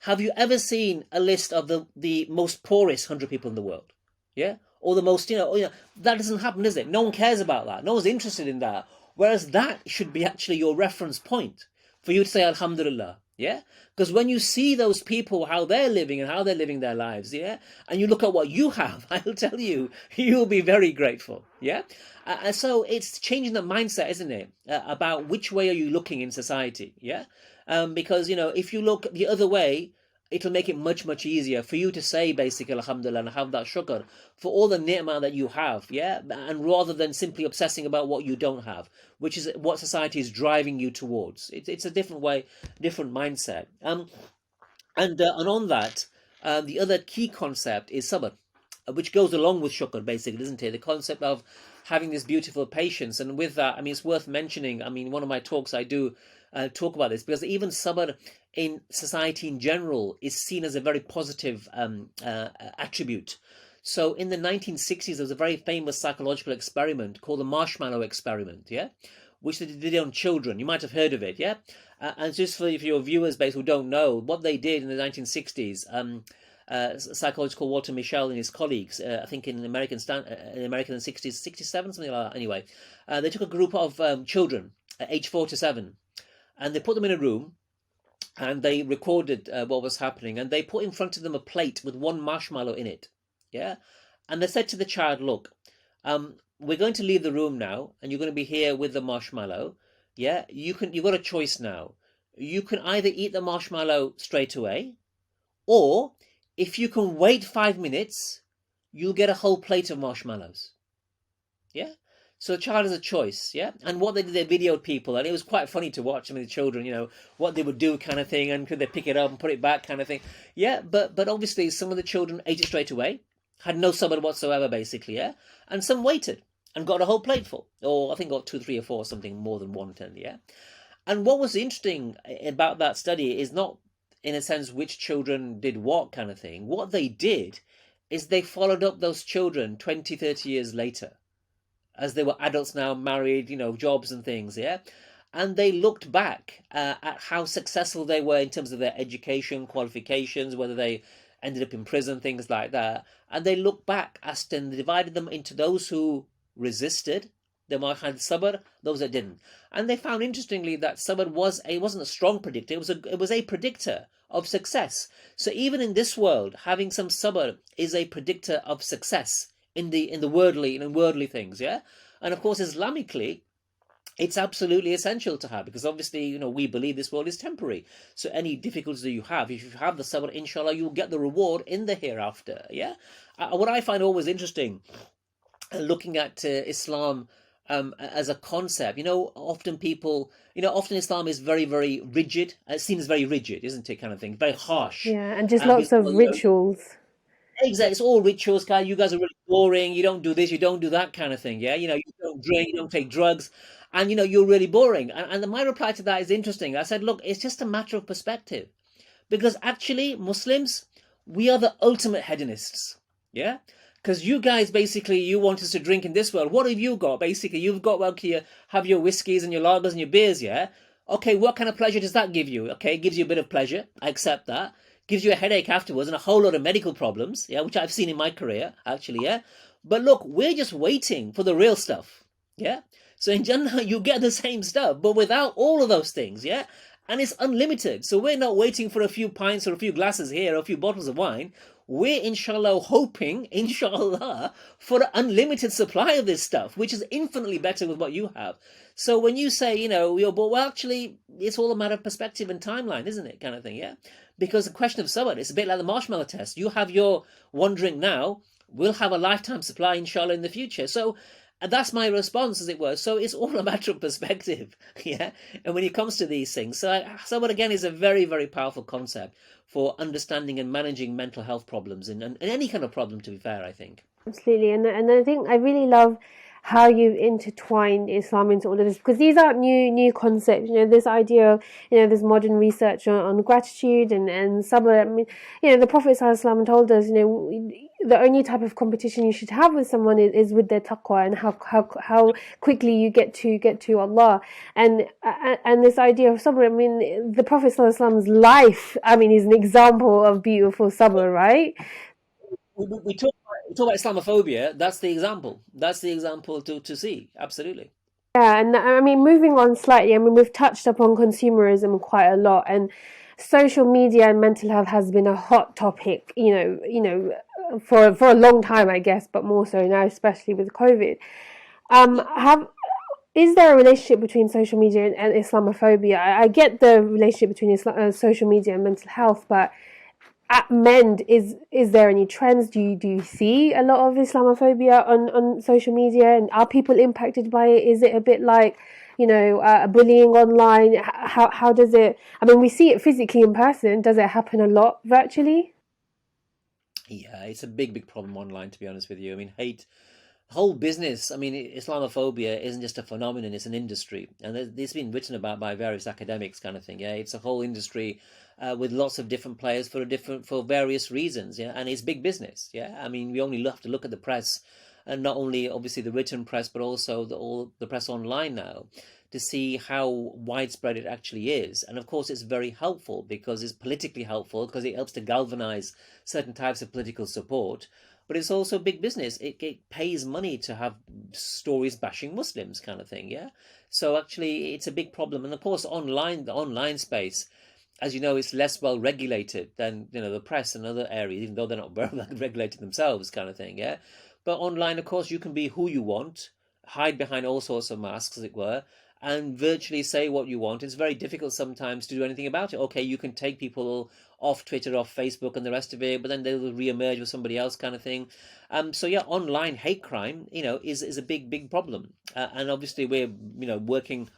Have you ever seen a list of the most poorest 100 people in the world? Yeah? Or the most, you know, that doesn't happen, does it? No one cares about that. No one's interested in that. Whereas that should be actually your reference point for you to say, Alhamdulillah. Yeah, because when you see those people, how they're living and how they're living their lives, yeah, and you look at what you have, I'll tell you, you'll be very grateful. Yeah, and so it's changing the mindset, isn't it, about which way are you looking in society? Yeah, because, you know, if you look the other way, it'll make it much, much easier for you to say basically Alhamdulillah and have that shukr for all the ni'mah that you have, yeah, and rather than simply obsessing about what you don't have, which is what society is driving you towards. It's a different way, different mindset. And on that, the other key concept is sabr, which goes along with shukr, basically, isn't it? The concept of having this beautiful patience. And with that, I mean, it's worth mentioning, I mean, one of my talks I do talk about this, because even sabr in society in general is seen as a very positive attribute. So in the 1960s, there was a very famous psychological experiment called the marshmallow experiment, yeah, which they did on children. You might have heard of it, yeah? And just for your viewers base who don't know, what they did in the 1960s, a psychologist called Walter Mischel and his colleagues, I think in American in the 60s, 67, something like that, anyway, they took a group of children, age 4 to 7, and they put them in a room, and they recorded what was happening, and they put in front of them a plate with one marshmallow in it, yeah? And they said to the child, look, we're going to leave the room now, and you're going to be here with the marshmallow, yeah? You've got a choice now. You can either eat the marshmallow straight away, or if you can wait 5 minutes, you'll get a whole plate of marshmallows, yeah? So the child has a choice, yeah? And what they did, they videoed people, and it was quite funny to watch. I mean, the children, you know, what they would do kind of thing, and could they pick it up and put it back kind of thing. Yeah, but obviously some of the children ate it straight away, had no sabr whatsoever, basically, yeah? And some waited and got a whole plate full, or I think got 2, 3 or 4, something more than 1, 10, yeah? And what was interesting about that study is not, in a sense, which children did what kind of thing. What they did is they followed up those children 20, 30 years later, as they were adults now, married, you know, jobs and things, yeah? And they looked back at how successful they were in terms of their education, qualifications, whether they ended up in prison, things like that. And they looked back and divided them into those who resisted, they might have sabr, those that didn't. And they found, interestingly, that sabr wasn't a strong predictor, it was a predictor of success. So even in this world, having some sabr is a predictor of success in the worldly things, yeah. And of course, Islamically, it's absolutely essential to have, because obviously, we believe this world is temporary. So any difficulties that you have, if you have the sabr, inshallah, you'll get the reward in the hereafter. Yeah. What I find always interesting, looking at Islam as a concept, often people, often Islam is very, very rigid. It seems very rigid, isn't it? Kind of thing, very harsh. Yeah, and just lots of rituals. Exactly, it's all rituals, guys. You guys are really boring. You don't do this, you don't do that kind of thing. Yeah, you don't drink, you don't take drugs, and you're really boring. And my reply to that is interesting. I said, look, it's just a matter of perspective, because actually Muslims, we are the ultimate hedonists. Yeah, because you guys basically, you want us to drink in this world. What have you got? Basically, you've got, well, you have your whiskeys and your lagers and your beers. Yeah, okay. What kind of pleasure does that give you? Okay, it gives you a bit of pleasure. I accept that. Gives you a headache afterwards and a whole lot of medical problems, yeah, which I've seen in my career, actually, yeah. But look, we're just waiting for the real stuff, yeah. So in Jannah, you get the same stuff, but without all of those things, yeah. And it's unlimited. So we're not waiting for a few pints or a few glasses here or a few bottles of wine. We're, inshallah, hoping, inshallah, for an unlimited supply of this stuff, which is infinitely better with what you have. So when you say, well, actually, it's all a matter of perspective and timeline, isn't it? Kind of thing, yeah? Because the question of sabr, it's a bit like the marshmallow test. You have your one drink now, we'll have a lifetime supply, inshallah, in the future. So that's my response, as it were. So it's all a matter of perspective, yeah? And when it comes to these things, so sabr, again, is a very, very powerful concept for understanding and managing mental health problems and any kind of problem, to be fair, I think. Absolutely, and I think I really love how you've intertwined Islam into all of this, because these aren't new concepts. This idea of this modern research on gratitude and sabr. I mean, the Prophet ﷺ told us, the only type of competition you should have with someone is with their taqwa, and how quickly you get to Allah, and this idea of sabr. I mean, the Prophet ﷺ's life, I mean, is an example of beautiful sabr, right? We talk about Islamophobia. That's the example. That's the example to see. Absolutely. Yeah, and I mean, moving on slightly, I mean, we've touched upon consumerism quite a lot, and social media and mental health has been a hot topic, for a long time, I guess, but more so now, especially with COVID. Is there a relationship between social media and Islamophobia? I get the relationship between social media and mental health, but at Mend, is there any trends? Do you see a lot of Islamophobia on social media, and are people impacted by it? Is it a bit like bullying online? How does it? I mean, we see it physically in person. Does it happen a lot virtually? Yeah, it's a big problem online, to be honest with you. I mean, hate, whole business. I mean, Islamophobia isn't just a phenomenon; it's an industry, and it's been written about by various academics, kind of thing. Yeah, it's a whole industry with lots of different players for various reasons. Yeah, and it's big business. Yeah, I mean, we only have to look at the press, and not only obviously the written press, but also all the press online now, to see how widespread it actually is. And of course, it's very helpful because it's politically helpful, because it helps to galvanize certain types of political support. But it's also big business. It pays money to have stories bashing Muslims, kind of thing, yeah? So actually, it's a big problem. And of course, the online space, as you know, it's less well regulated than the press and other areas, even though they're not well regulated themselves, kind of thing, yeah? But online, of course, you can be who you want, hide behind all sorts of masks, as it were, and virtually say what you want. It's very difficult sometimes to do anything about it. Okay, you can take people off Twitter, off Facebook, and the rest of it, but then they will re-emerge with somebody else, kind of thing. So yeah, online hate crime, is a big problem, and obviously we're working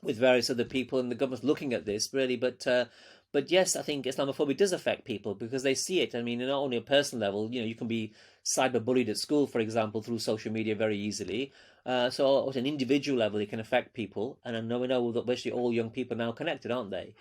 with various other people, and the government's looking at this really, but yes, I think Islamophobia does affect people because they see it. I mean, not only a personal level, you can be cyberbullied at school, for example, through social media very easily. So at an individual level, it can affect people, and I know we know that virtually all young people are now connected, aren't they?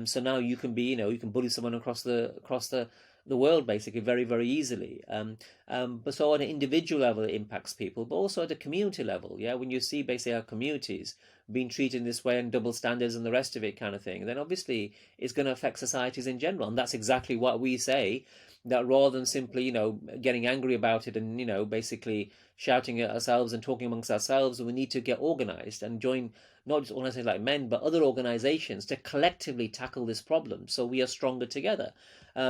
So now you can be, you can bully someone across the world basically very easily. But so on an individual level, it impacts people, but also at a community level. Yeah, when you see basically our communities being treated in this way and double standards and the rest of it, kind of thing, then obviously it's going to affect societies in general, and that's exactly what we say. That rather than simply, getting angry about it and, basically shouting at ourselves and talking amongst ourselves, we need to get organized and join not just organizations like Men, but other organizations to collectively tackle this problem so we are stronger together.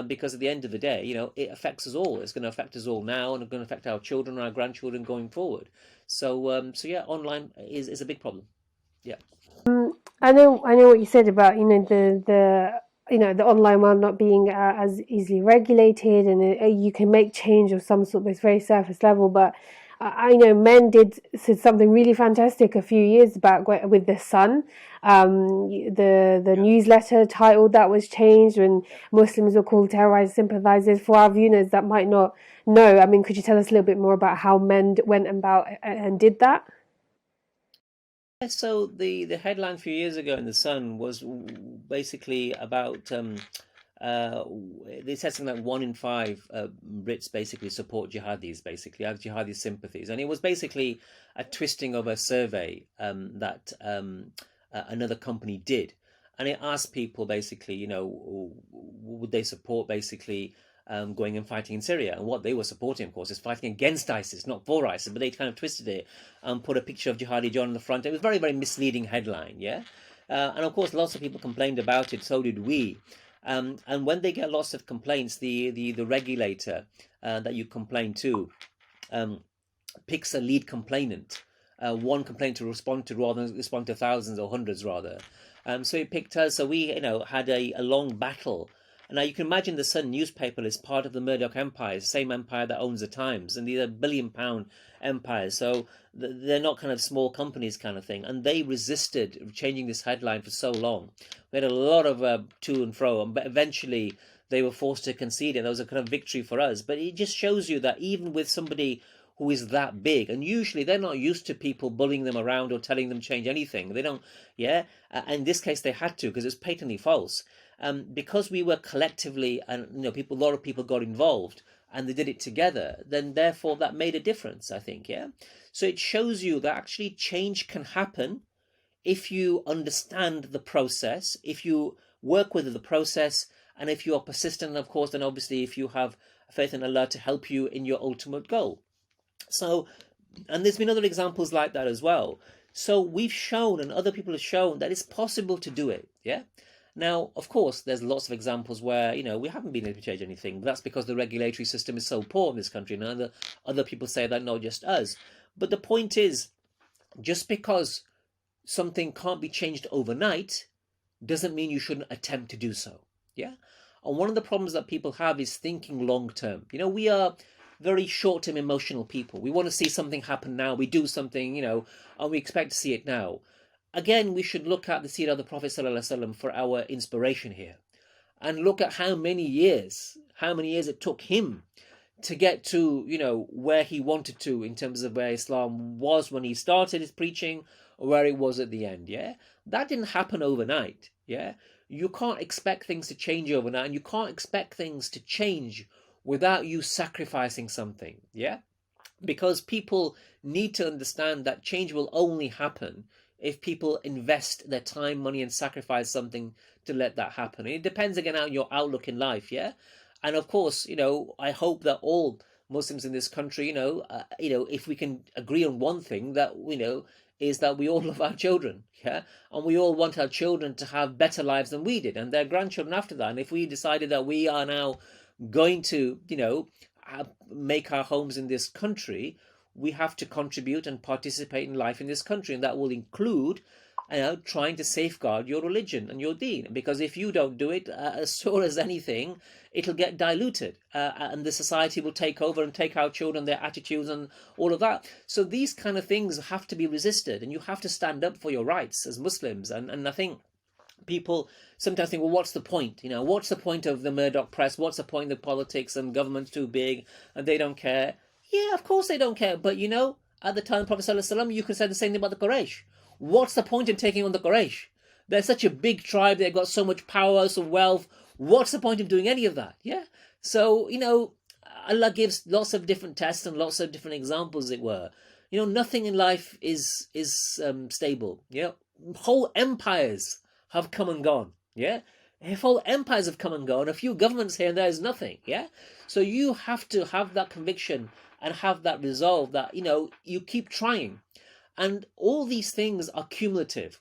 Because at the end of the day, it affects us all. It's going to affect us all now, and it's going to affect our children and our grandchildren going forward. So yeah, online is a big problem. Yeah. I know what you said about the online world not being as easily regulated, and you can make change of some sort, but it's very surface level. But I know Men said something really fantastic a few years back with the Sun, the newsletter title that was changed when Muslims were called terrorized sympathizers. For our viewers that might not know, I mean, could you tell us a little bit more about how Men went about and did that? So the headline a few years ago in the Sun was basically about they said something like 1 in 5 Brits basically support jihadis, basically have jihadi sympathies, and it was basically a twisting of a survey that another company did, and it asked people basically, would they support basically going and fighting in Syria, and what they were supporting, of course, is fighting against ISIS, not for ISIS. But they kind of twisted it and put a picture of Jihadi John on the front. It was a very, very misleading headline, yeah. And of course, lots of people complained about it. So did we. And when they get lots of complaints, the regulator that you complain to picks a lead complainant, one complaint to respond to rather than respond to thousands or hundreds rather. So he picked us. So we, had a long battle. Now you can imagine the Sun newspaper is part of the Murdoch empire, the same empire that owns the Times, and these are billion-pound empires. So they're not kind of small companies kind of thing, and they resisted changing this headline for so long. We had a lot of to and fro, but eventually they were forced to concede, and that was a kind of victory for us. But it just shows you that even with somebody who is that big, and usually they're not used to people bullying them around or telling them change anything. They don't, yeah. In this case, they had to because it's patently false. Because we were collectively, and a lot of people got involved, and they did it together. Then, therefore, that made a difference. I think, yeah. So it shows you that actually change can happen if you understand the process, if you work with the process, and if you are persistent. And of course, then obviously, if you have faith in Allah to help you in your ultimate goal. So, and there's been other examples like that as well. So we've shown, and other people have shown, that it's possible to do it. Yeah. Now, of course, there's lots of examples where, we haven't been able to change anything. But that's because the regulatory system is so poor in this country. And other people say that, not just us. But the point is, just because something can't be changed overnight doesn't mean you shouldn't attempt to do so. Yeah. And one of the problems that people have is thinking long term. We are very short-term emotional people. We want to see something happen now. We do something, and we expect to see it now. Again, we should look at the seerah of the Prophet ﷺ for our inspiration here, and look at how many years it took him to get to, where he wanted to in terms of where Islam was when he started his preaching, or where it was at the end. Yeah, that didn't happen overnight. Yeah, you can't expect things to change overnight, and you can't expect things to change without you sacrificing something. Yeah, because people need to understand that change will only happen if people invest their time, money, and sacrifice something to let that happen. And it depends again on your outlook in life, yeah. And of course, I hope that all Muslims in this country, if we can agree on one thing, that is that we all love our children, yeah, and we all want our children to have better lives than we did, and their grandchildren after that. And if we decided that we are now going to, make our homes in this country, we have to contribute and participate in life in this country, and that will include, trying to safeguard your religion and your deen. Because if you don't do it, as sure as anything, it'll get diluted, and the society will take over and take our children, their attitudes, and all of that. So these kind of things have to be resisted, and you have to stand up for your rights as Muslims. And I think people sometimes think, well, what's the point? What's the point of the Murdoch press? What's the point of politics and government's too big and they don't care? Yeah, of course they don't care. But at the time of Prophet ﷺ, you could say the same thing about the Quraysh. What's the point in taking on the Quraysh? They're such a big tribe. They've got so much power, so wealth. What's the point of doing any of that? Yeah. So, Allah gives lots of different tests and lots of different examples, as it were. Nothing in life is stable. Whole empires have come and gone. Yeah. If whole empires have come and gone, a few governments here and there is nothing. Yeah. So you have to have that conviction and have that resolve that, you keep trying. And all these things are cumulative.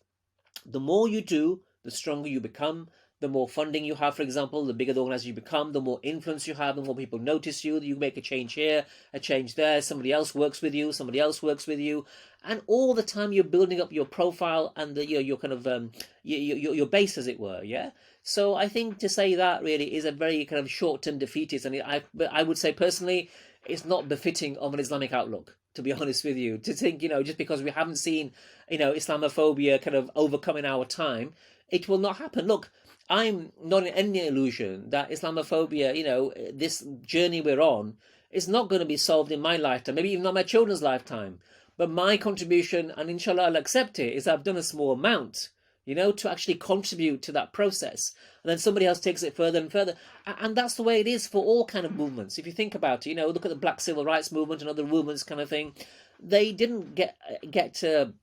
The more you do, the stronger you become. The more funding you have, for example, the bigger the organization you become, the more influence you have, the more people notice you. You make a change here, a change there. Somebody else works with you. Somebody else works with you, and all the time you're building up your profile and your kind of your base, as it were. Yeah. So I think to say that really is a very kind of short-term defeatist, and but I would say personally, it's not befitting of an Islamic outlook. To be honest with you, to think just because we haven't seen Islamophobia kind of overcome in our time, it will not happen. Look, I'm not in any illusion that Islamophobia, this journey we're on, is not going to be solved in my lifetime, maybe even not my children's lifetime. But my contribution, and inshallah I'll accept it, is I've done a small amount, to actually contribute to that process. And then somebody else takes it further and further. And that's the way it is for all kind of movements. If you think about it, look at the Black Civil Rights Movement and other movements kind of thing. They didn't get to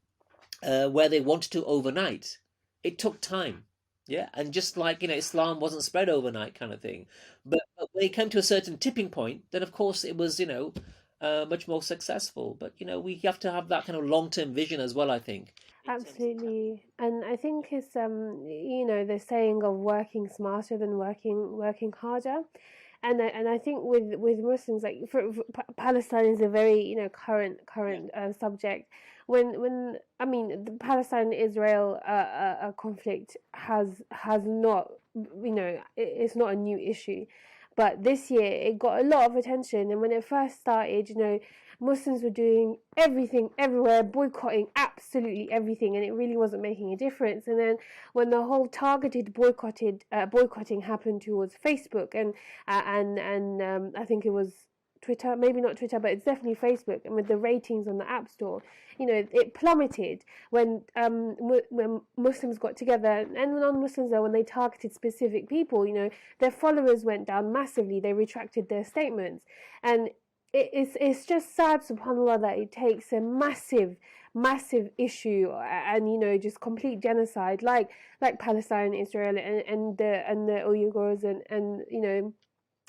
where they wanted to overnight. It took time. Yeah, and just like Islam wasn't spread overnight, kind of thing. But when it came to a certain tipping point, then of course it was much more successful. But we have to have that kind of long-term vision as well, I think. Absolutely, and I think it's the saying of working smarter than working harder, and I think with Muslims, like for Palestine is a very current subject. When I mean the Palestine-Israel conflict has not it's not a new issue, but this year it got a lot of attention. And when it first started, Muslims were doing everything everywhere, boycotting absolutely everything, and it really wasn't making a difference. And then when the whole targeted boycotting happened towards Facebook and I think it was Twitter, maybe not Twitter, but it's definitely Facebook, and with the ratings on the App Store, it plummeted when Muslims got together, and non-Muslims, when they targeted specific people, their followers went down massively. They retracted their statements, and it's just sad, subhanAllah, that it takes a massive issue and just complete genocide like Palestine, Israel, and the Uyghurs and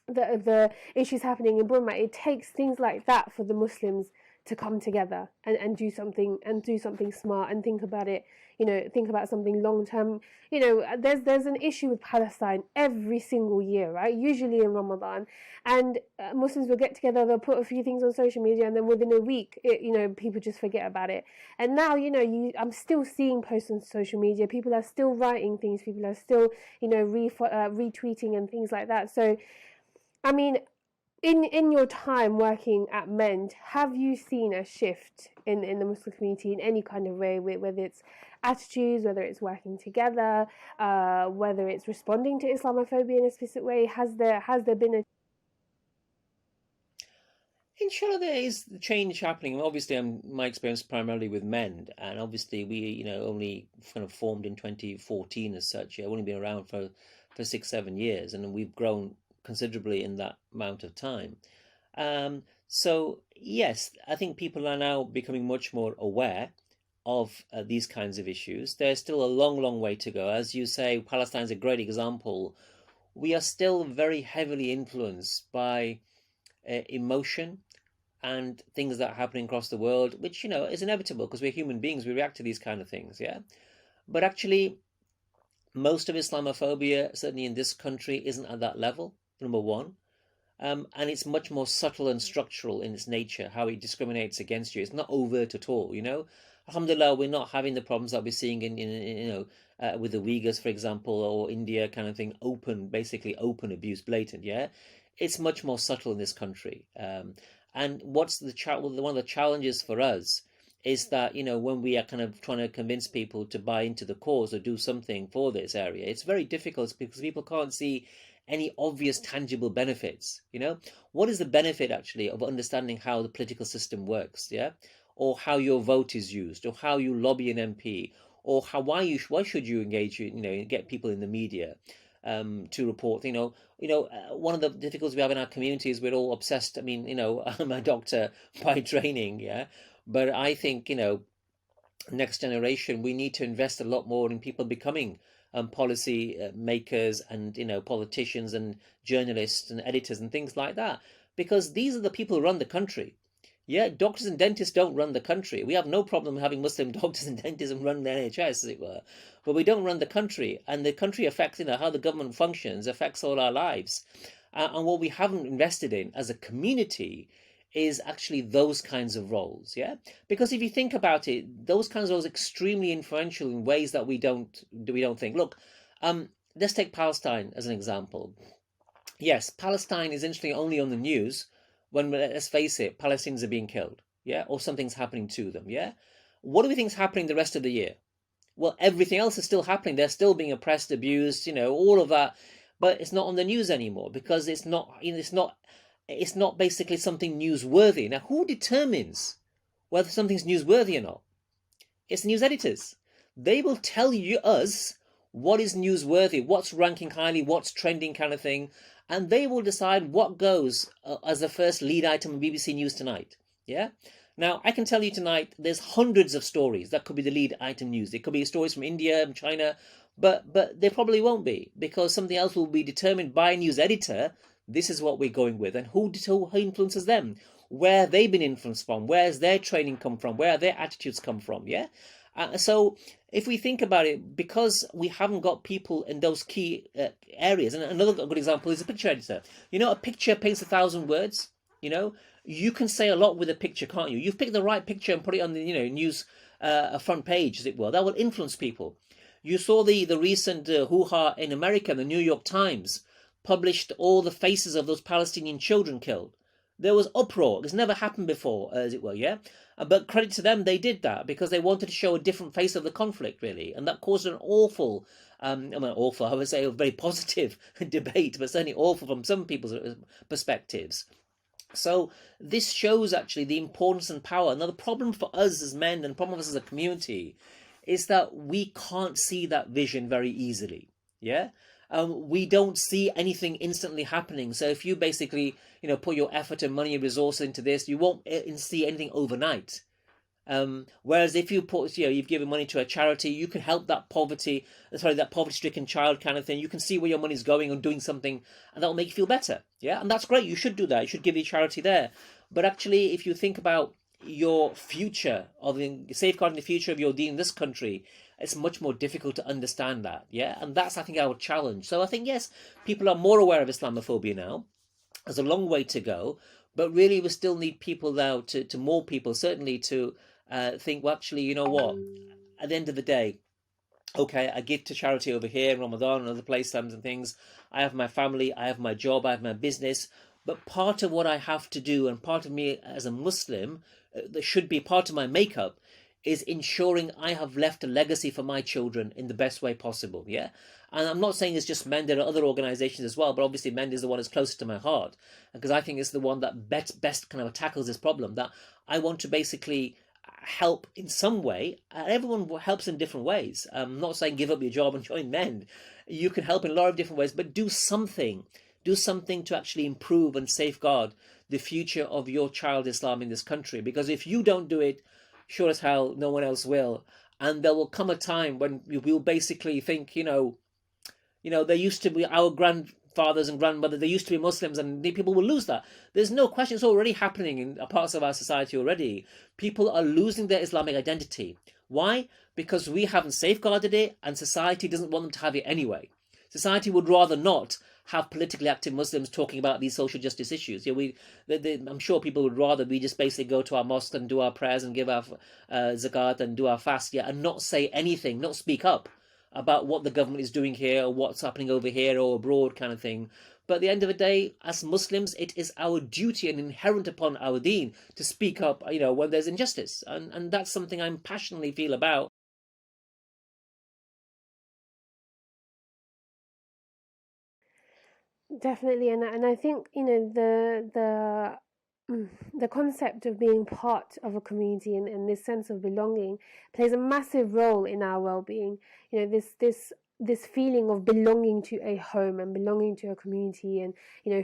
the issues happening in Burma. It takes things like that for the Muslims to come together and do something smart and think about it, think about something long term. There's an issue with Palestine every single year, right? Usually in Ramadan, and Muslims will get together, they'll put a few things on social media, and then within a week, people just forget about it. And now, I'm still seeing posts on social media. People are still writing things. People are still, retweeting and things like that. So, I mean, in your time working at MEND, have you seen a shift in the Muslim community in any kind of way, whether it's attitudes, whether it's working together, whether it's responding to Islamophobia in a specific way? Has there been a... Inshallah, there is change happening. Obviously, my experience primarily with MEND, and obviously we only kind of formed in 2014 as such. I've only been around for 6-7 years, and we've grown considerably in that amount of time. So yes, I think people are now becoming much more aware of these kinds of issues. There's still a long way to go. As you say, Palestine's a great example. We are still very heavily influenced by emotion and things that are happening across the world, which is inevitable because we're human beings. We react to these kind of things, yeah. But actually, most of Islamophobia, certainly in this country, isn't at that level. Number one, and it's much more subtle and structural in its nature, how it discriminates against you. It's not overt at all. Alhamdulillah, we're not having the problems that we're seeing in with the Uyghurs, for example, or India kind of thing. Basically open abuse, blatant. Yeah, it's much more subtle in this country. And what's one of the challenges for us is that when we are kind of trying to convince people to buy into the cause or do something for this area, it's very difficult because people can't see any obvious tangible benefits. What is the benefit actually of understanding how the political system works, yeah, or how your vote is used, or how you lobby an MP, or why should you engage, get people in the media to report. One of the difficulties we have in our community is we're all obsessed. I mean, I'm a doctor by training, yeah, but I think next generation we need to invest a lot more in people becoming policy makers and politicians and journalists and editors and things like that, because these are the people who run the country. Yeah, doctors and dentists don't run the country. We have no problem having Muslim doctors and dentists and run the NHS, as it were. But we don't run the country. And the country affects, how the government functions affects all our lives. And what we haven't invested in as a community is actually those kinds of roles, yeah? Because if you think about it, those kinds of roles are extremely influential in ways that we don't think. Look, let's take Palestine as an example. Yes, Palestine is interesting only on the news when, let's face it, Palestinians are being killed, yeah, or something's happening to them, yeah. What do we think is happening the rest of the year? Well, everything else is still happening. They're still being oppressed, abused, all of that, but it's not on the news anymore because it's not basically something newsworthy. Now, who determines whether something's newsworthy or not? It's news editors. They will tell us what is newsworthy, what's ranking highly, what's trending kind of thing, and they will decide what goes as the first lead item on BBC News tonight. Yeah? Now, I can tell you tonight, there's hundreds of stories that could be the lead item news. It could be stories from India and China, but they probably won't be because something else will be determined by a news editor. This is what we're going with, and who influences them? Where they've been influenced from? Where's their training come from? Where their attitudes come from? Yeah. So if we think about it, because we haven't got people in those key areas, and another good example is a picture editor. A picture paints 1,000 words. You can say a lot with a picture, can't you? You've picked the right picture and put it on the news front page, as it were. That will influence people. You saw the recent hoo-ha in America. The New York Times published all the faces of those Palestinian children killed. There was uproar. It's never happened before, as it were, yeah? But credit to them, they did that because they wanted to show a different face of the conflict, really. And that caused an awful, I would say a very positive debate, but certainly awful from some people's perspectives. So this shows actually the importance and power. Now, the problem for us as men and the problem for us as a community is that we can't see that vision very easily, yeah? We don't see anything instantly happening. So if you basically, put your effort and money and resources into this, you won't see anything overnight. Whereas if you've given money to a charity, you can help that poverty-stricken child kind of thing. You can see where your money's going and doing something, and that'll make you feel better. Yeah, and that's great. You should do that. You should give your charity there. But actually, if you think about your future safeguarding the future of your deen in this country, it's much more difficult to understand that. Yeah, and that's, I think, our challenge. So I think, yes, people are more aware of Islamophobia now. There's a long way to go, but really we still need people now to more people certainly to think, well, actually, you know what, at the end of the day, okay, I give to charity over here in Ramadan and other places and things. I have my family, I have my job, I have my business, but part of what I have to do, and part of me as a Muslim, that should be part of my makeup, is ensuring I have left a legacy for my children in the best way possible, yeah? And I'm not saying it's just MEND, there are other organisations as well, but obviously MEND is the one that's closest to my heart, because I think it's the one that best kind of tackles this problem, that I want to basically help in some way. Everyone helps in different ways. I'm not saying give up your job and join MEND. You can help in a lot of different ways, but do something to actually improve and safeguard the future of your child Islam in this country, because if you don't do it, sure as hell no one else will. And there will come a time when you will basically think, there used to be our grandfathers and grandmothers, they used to be Muslims, and people will lose that. There's no question, it's already happening in parts of our society already. People are losing their Islamic identity. Why? Because we haven't safeguarded it, and society doesn't want them to have it anyway. Society would rather not have politically active Muslims talking about these social justice issues. I'm sure people would rather we just basically go to our mosque and do our prayers and give our zakat and do our fast, and not say anything, not speak up about what the government is doing here or what's happening over here or abroad kind of thing. But at the end of the day, as Muslims, it is our duty and inherent upon our deen to speak up, when there's injustice. And that's something I passionately feel about. Definitely, and I think the concept of being part of a community and this sense of belonging plays a massive role in our well-being. This this feeling of belonging to a home and belonging to a community, and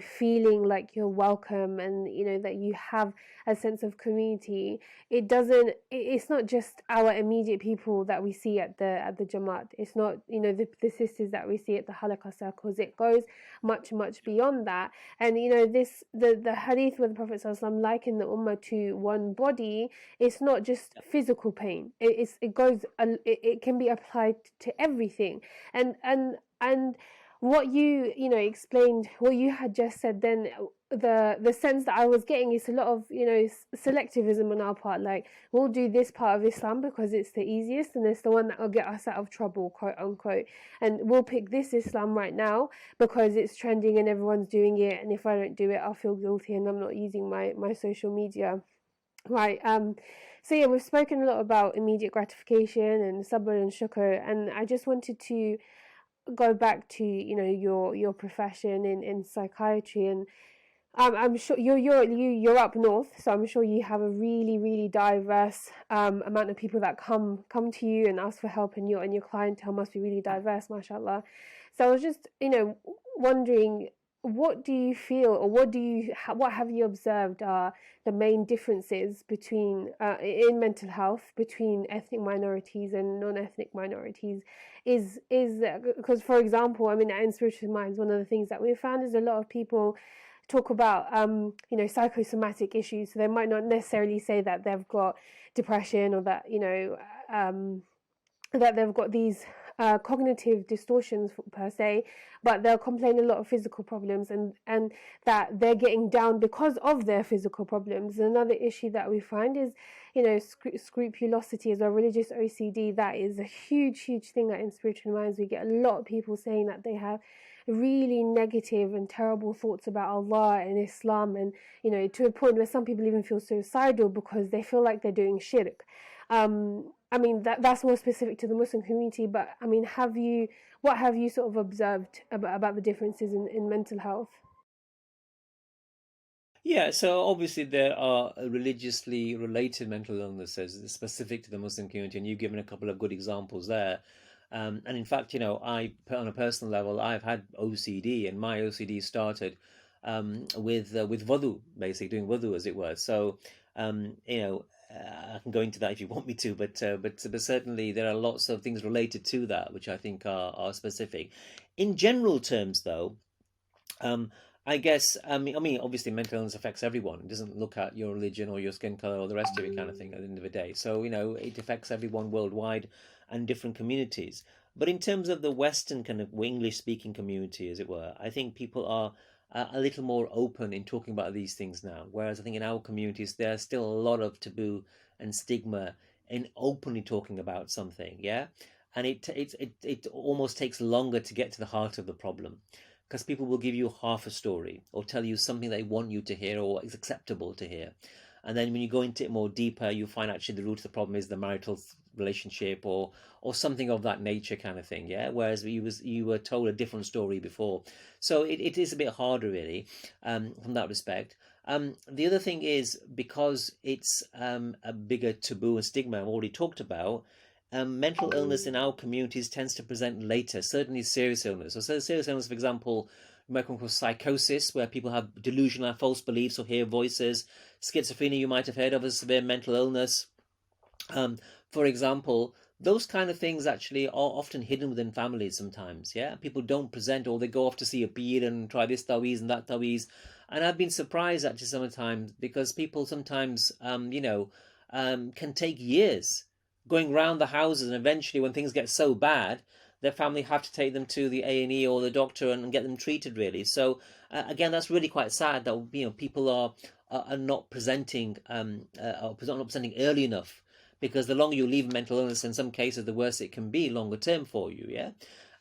feeling like you're welcome, and that you have a sense of community. It's not just our immediate people that we see at the Jamaat. It's not the sisters that we see at the halaqah circles. It goes much beyond that. And the hadith where the Prophet ﷺ likened the ummah to one body. It's not just physical pain. It can be applied to everything. And what you explained, what you had just said, then the sense that I was getting is a lot of selectivism on our part. Like, we'll do this part of Islam because it's the easiest and it's the one that will get us out of trouble, quote unquote, and we'll pick this Islam right now because it's trending and everyone's doing it, and if I don't do it I'll feel guilty and I'm not using my social media, right? So yeah, we've spoken a lot about immediate gratification and sabr and shukr, and I just wanted to go back to your profession in psychiatry. And I'm sure you're up north, so I'm sure you have a really diverse amount of people that come to you and ask for help, and your clientele must be really diverse, mashallah. So I was just wondering, what do you feel, or what have you observed are the main differences between in mental health between ethnic minorities and non-ethnic minorities? Is because, for example, at Inspirited Minds, one of the things that we've found is a lot of people talk about psychosomatic issues. So they might not necessarily say that they've got depression, or that that they've got these cognitive distortions per se, but they'll complain a lot of physical problems, and that they're getting down because of their physical problems. Another issue that we find is scrupulosity as well, religious OCD. That is a huge thing at Inspirited Minds. We get a lot of people saying that they have really negative and terrible thoughts about Allah and Islam, and to a point where some people even feel suicidal because they feel like they're doing shirk. That's more specific to the Muslim community, but what have you sort of observed about the differences in mental health? Yeah, so obviously there are religiously related mental illnesses specific to the Muslim community, and you've given a couple of good examples there. And in fact, I, on a personal level, I've had OCD, and my OCD started with wudu, basically doing wudu, as it were. So, I can go into that if you want me to, but certainly there are lots of things related to that which I think are specific. In general terms, though, I guess, obviously mental illness affects everyone. It doesn't look at your religion or your skin color or the rest of it kind of thing at the end of the day. So, it affects everyone worldwide and different communities. But in terms of the Western kind of English-speaking community, as it were, I think people are a little more open in talking about these things now. Whereas I think in our communities, there's still a lot of taboo and stigma in openly talking about something, yeah? And it almost takes longer to get to the heart of the problem, because people will give you half a story or tell you something they want you to hear or is acceptable to hear. And then when you go into it more deeper, you find actually the root of the problem is the marital relationship or something of that nature kind of thing, yeah? Whereas you were told a different story before. So it is a bit harder, really, from that respect. The other thing is, because it's a bigger taboo and stigma I've already talked about, mental illness in our communities tends to present later, certainly serious illness. So serious illness, for example, you might come across psychosis, where people have delusional false beliefs or hear voices. Schizophrenia, you might have heard of as severe mental illness. For example, those kind of things actually are often hidden within families sometimes, yeah? People don't present, or they go off to see a peer and try this taweez and that taweez. And I've been surprised actually sometimes, because people sometimes, can take years going round the houses, and eventually when things get so bad, their family have to take them to the A&E or the doctor and get them treated, really. So again, that's really quite sad that people are not presenting not presenting early enough, because the longer you leave mental illness, in some cases, the worse it can be longer term for you, yeah?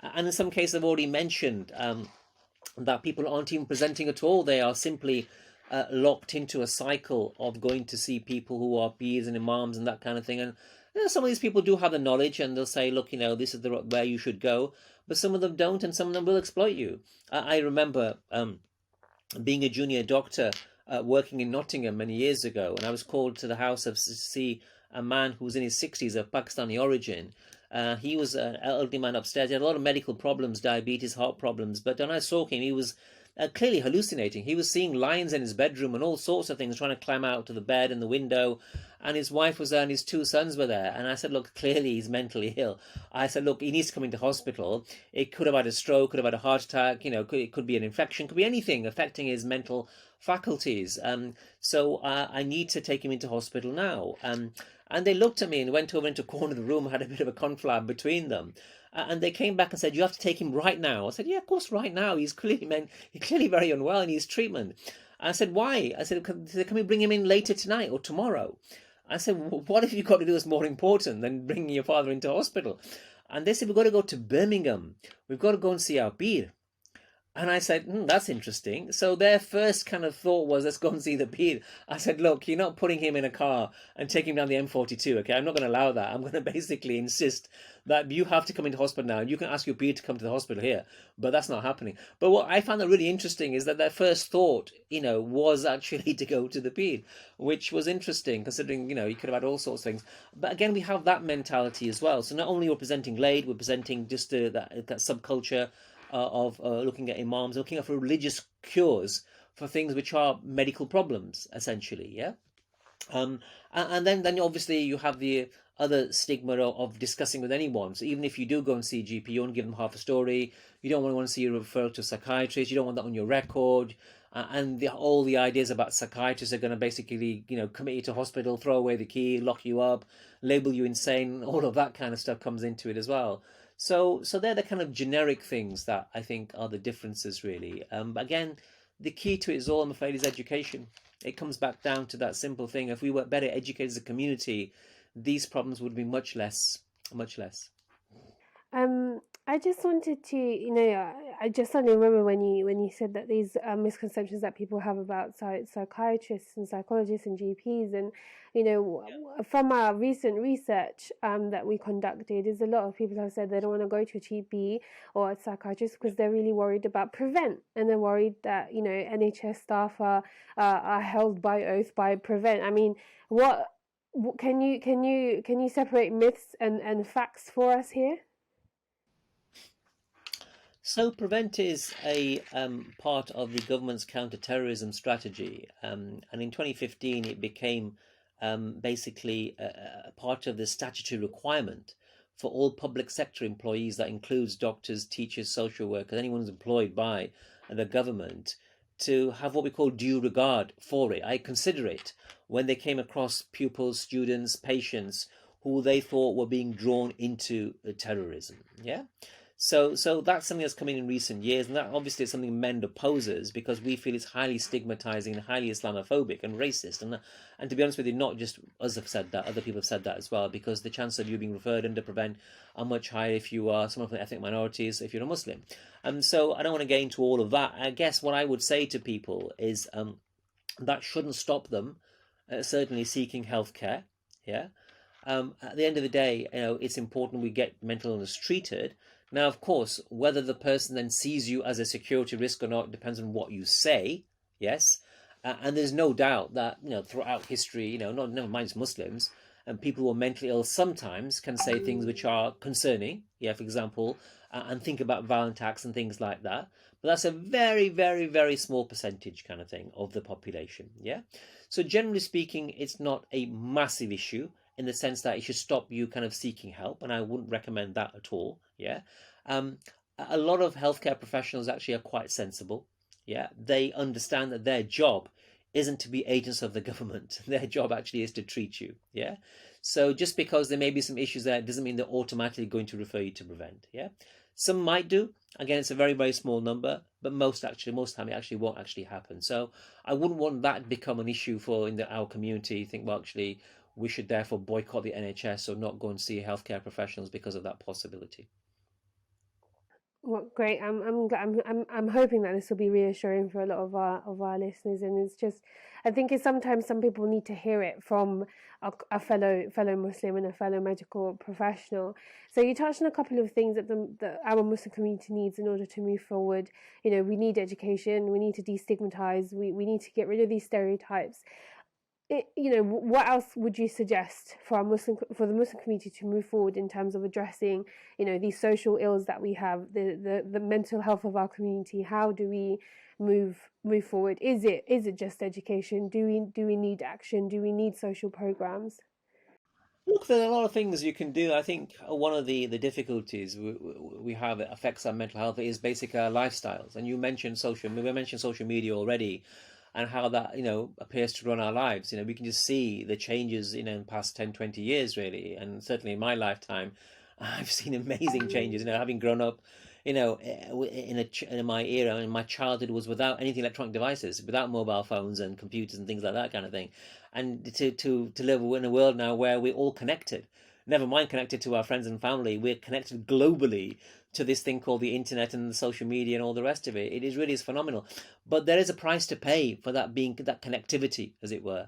And in some cases, I've already mentioned that people aren't even presenting at all. They are simply locked into a cycle of going to see people who are peers and imams and that kind of thing. And some of these people do have the knowledge, and they'll say, look, this is where you should go. But some of them don't, and some of them will exploit you. I remember being a junior doctor working in Nottingham many years ago, and I was called to the house to see a man who was in his 60s of Pakistani origin, He was an elderly man upstairs. He had a lot of medical problems, diabetes, heart problems. But when I saw him, he was clearly hallucinating. He was seeing lions in his bedroom and all sorts of things, trying to climb out to the bed and the window. And his wife was there and his two sons were there. And I said, look, clearly he's mentally ill. I said, look, he needs to come into hospital. It could have had a stroke, could have had a heart attack, it could be an infection, could be anything affecting his mental faculties. So I need to take him into hospital now. And they looked at me and went over into a corner of the room, had a bit of a conflab between them. And they came back and said, you have to take him right now. I said, yeah, of course, right now. He's clearly very unwell and needs treatment. I said, why? I said, can we bring him in later tonight or tomorrow? I said, what have you got to do that's more important than bringing your father into hospital? And they said, we've got to go to Birmingham. We've got to go and see our Pir. And I said, that's interesting. So their first kind of thought was, let's go and see the Pir. I said, look, you're not putting him in a car and taking him down the M42, okay? I'm not going to allow that. I'm going to basically insist that you have to come into hospital now. And you can ask your Pir to come to the hospital here. But that's not happening. But what I found that really interesting is that their first thought, was actually to go to the Pir, which was interesting considering, you could have had all sorts of things. But again, we have that mentality as well. So not only we're presenting late, we're presenting just that subculture of looking at imams, looking for religious cures for things which are medical problems, essentially, yeah? And then obviously you have the other stigma of discussing with anyone. So even if you do go and see a GP, you want to give them half a story, you don't want to see a referral to a psychiatrist, you don't want that on your record, and all the ideas about psychiatrists are going to basically, commit you to hospital, throw away the key, lock you up, label you insane, all of that kind of stuff comes into it as well. So they're the kind of generic things that I think are the differences, really. But again, the key to it is all, I'm afraid, is education. It comes back down to that simple thing. If we were better educated as a community, these problems would be much less, much less. I just wanted to, I just suddenly remember when you said that these misconceptions that people have about psychiatrists and psychologists and GPs, and from our recent research that we conducted, is a lot of people have said they don't want to go to a GP or a psychiatrist because they're really worried about prevent, and they're worried that NHS staff are held by oath by prevent. I mean, what can you separate myths and facts for us here? So Prevent is a part of the government's counter-terrorism strategy, and in 2015 it became basically a part of the statutory requirement for all public sector employees, that includes doctors, teachers, social workers, anyone who's employed by the government, to have what we call due regard for it. I consider it when they came across pupils, students, patients who they thought were being drawn into terrorism. Yeah. So that's something that's coming in recent years, and that obviously is something MEND opposes because we feel it's highly stigmatizing and highly Islamophobic and racist. And to be honest with you, not just us have said that, other people have said that as well, because the chances of you being referred under Prevent are much higher if you are someone from ethnic minorities, if you're a Muslim. So I don't want to get into all of that. I guess what I would say to people is that shouldn't stop them certainly seeking healthcare. Yeah. At the end of the day, it's important we get mental illness treated. Now, of course, whether the person then sees you as a security risk or not depends on what you say, yes? And there's no doubt that, throughout history, never mind Muslims, and people who are mentally ill sometimes can say things which are concerning, yeah, for example, and think about violent acts and things like that. But that's a very, very, very small percentage kind of thing of the population, yeah? So generally speaking, it's not a massive issue, in the sense that it should stop you kind of seeking help, and I wouldn't recommend that at all. Yeah, a lot of healthcare professionals actually are quite sensible. Yeah, they understand that their job isn't to be agents of the government. Their job actually is to treat you. Yeah, so just because there may be some issues there doesn't mean they're automatically going to refer you to Prevent. Yeah, some might do. Again, it's a very, very small number, but most time it actually won't actually happen. So I wouldn't want that to become an issue for our community. Think, well, actually, we should therefore boycott the NHS or not go and see healthcare professionals because of that possibility. Well, great. I'm hoping that this will be reassuring for a lot of our listeners, and it's just, I think it's sometimes some people need to hear it from a fellow Muslim and a fellow medical professional. So you touched on a couple of things that our Muslim community needs in order to move forward. We need education, we need to destigmatize, we need to get rid of these stereotypes. what else would you suggest for the Muslim community to move forward in terms of addressing, these social ills that we have, the mental health of our community? How do we move forward? Is it just education? Do we need action? Do we need social programs? Look, there are a lot of things you can do. I think one of the difficulties we have that affects our mental health is basic lifestyles. And we mentioned social media already, and how that appears to run our lives. We can just see the changes in the past 10, 20 years really, and certainly in my lifetime I've seen amazing changes. Having grown up in my era, and my childhood was without anything electronic devices, without mobile phones and computers and things like that kind of thing, and to live in a world now where we're all connected, never mind connected to our friends and family, we're connected globally to this thing called the internet and the social media and all the rest of it. It is really is phenomenal, but there is a price to pay for that, being that connectivity, as it were.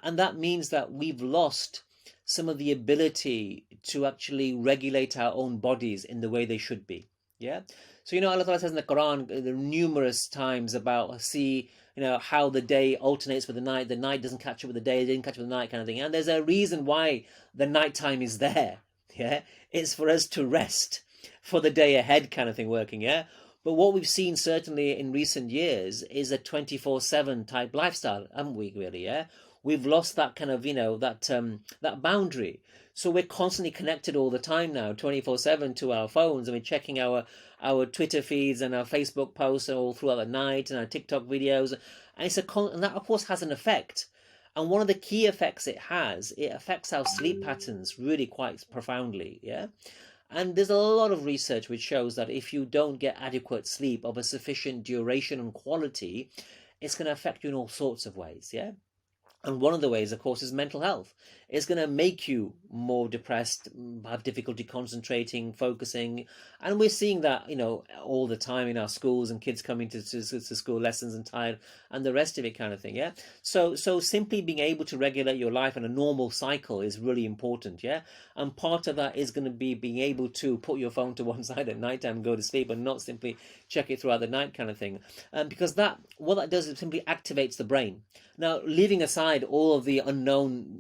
And that means that we've lost some of the ability to actually regulate our own bodies in the way they should be. So Allah Ta'ala says in the Quran numerous times about how the day alternates with the night doesn't catch up with the day, it didn't catch up with the night, kind of thing. And there's a reason why the night time is there. It's for us to rest for the day ahead, kind of thing, working. But what we've seen certainly in recent years is a 24/7 type lifestyle, haven't we, really? We've lost that kind of that boundary. So we're constantly connected all the time now, 24/7, to our phones. I mean, checking our Twitter feeds and our Facebook posts all throughout the night, and our TikTok videos, and and that of course has an effect. And one of the key effects it affects our sleep patterns really quite profoundly. And there's a lot of research which shows that if you don't get adequate sleep of a sufficient duration and quality, it's going to affect you in all sorts of ways. And one of the ways, of course, is mental health. It's going to make you more depressed, have difficulty concentrating, focusing. And we're seeing that, all the time in our schools, and kids coming to school lessons and tired and the rest of it, kind of thing. So simply being able to regulate your life in a normal cycle is really important. And part of that is going to be being able to put your phone to one side at night time and go to sleep, and not simply check it throughout the night, kind of thing. Because what that does is simply activates the brain. Now, leaving aside all of the unknown,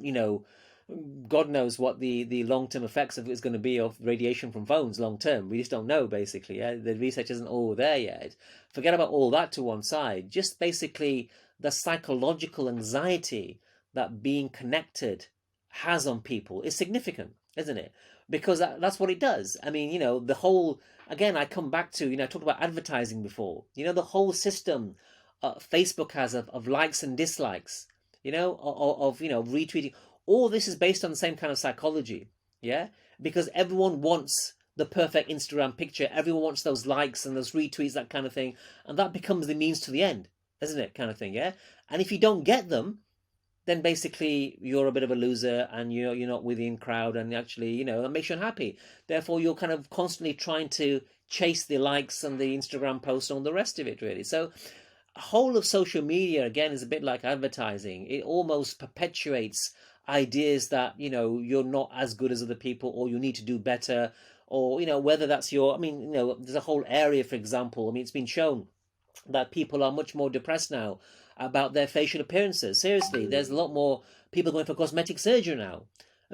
God knows what the long-term effects of is going to be of radiation from phones long-term. We just don't know, basically. The research isn't all there yet. Forget about all that to one side. Just basically the psychological anxiety that being connected has on people is significant, isn't it? Because that's what it does. I mean, the whole, again, I come back to, I talked about advertising before. The whole system Facebook has of likes and dislikes, of retweeting. All this is based on the same kind of psychology, because everyone wants the perfect Instagram picture. Everyone wants those likes and those retweets, that kind of thing, and that becomes the means to the end, isn't it, kind of thing. And if you don't get them, then basically you're a bit of a loser, and you're not within crowd, and actually that makes you unhappy. Therefore, you're kind of constantly trying to chase the likes and the Instagram posts and all the rest of it, really. So whole of social media, again, is a bit like advertising. It almost perpetuates ideas that you're not as good as other people, or you need to do better, or whether that's there's a whole area, for example. It's been shown that people are much more depressed now about their facial appearances. Seriously, there's a lot more people going for cosmetic surgery now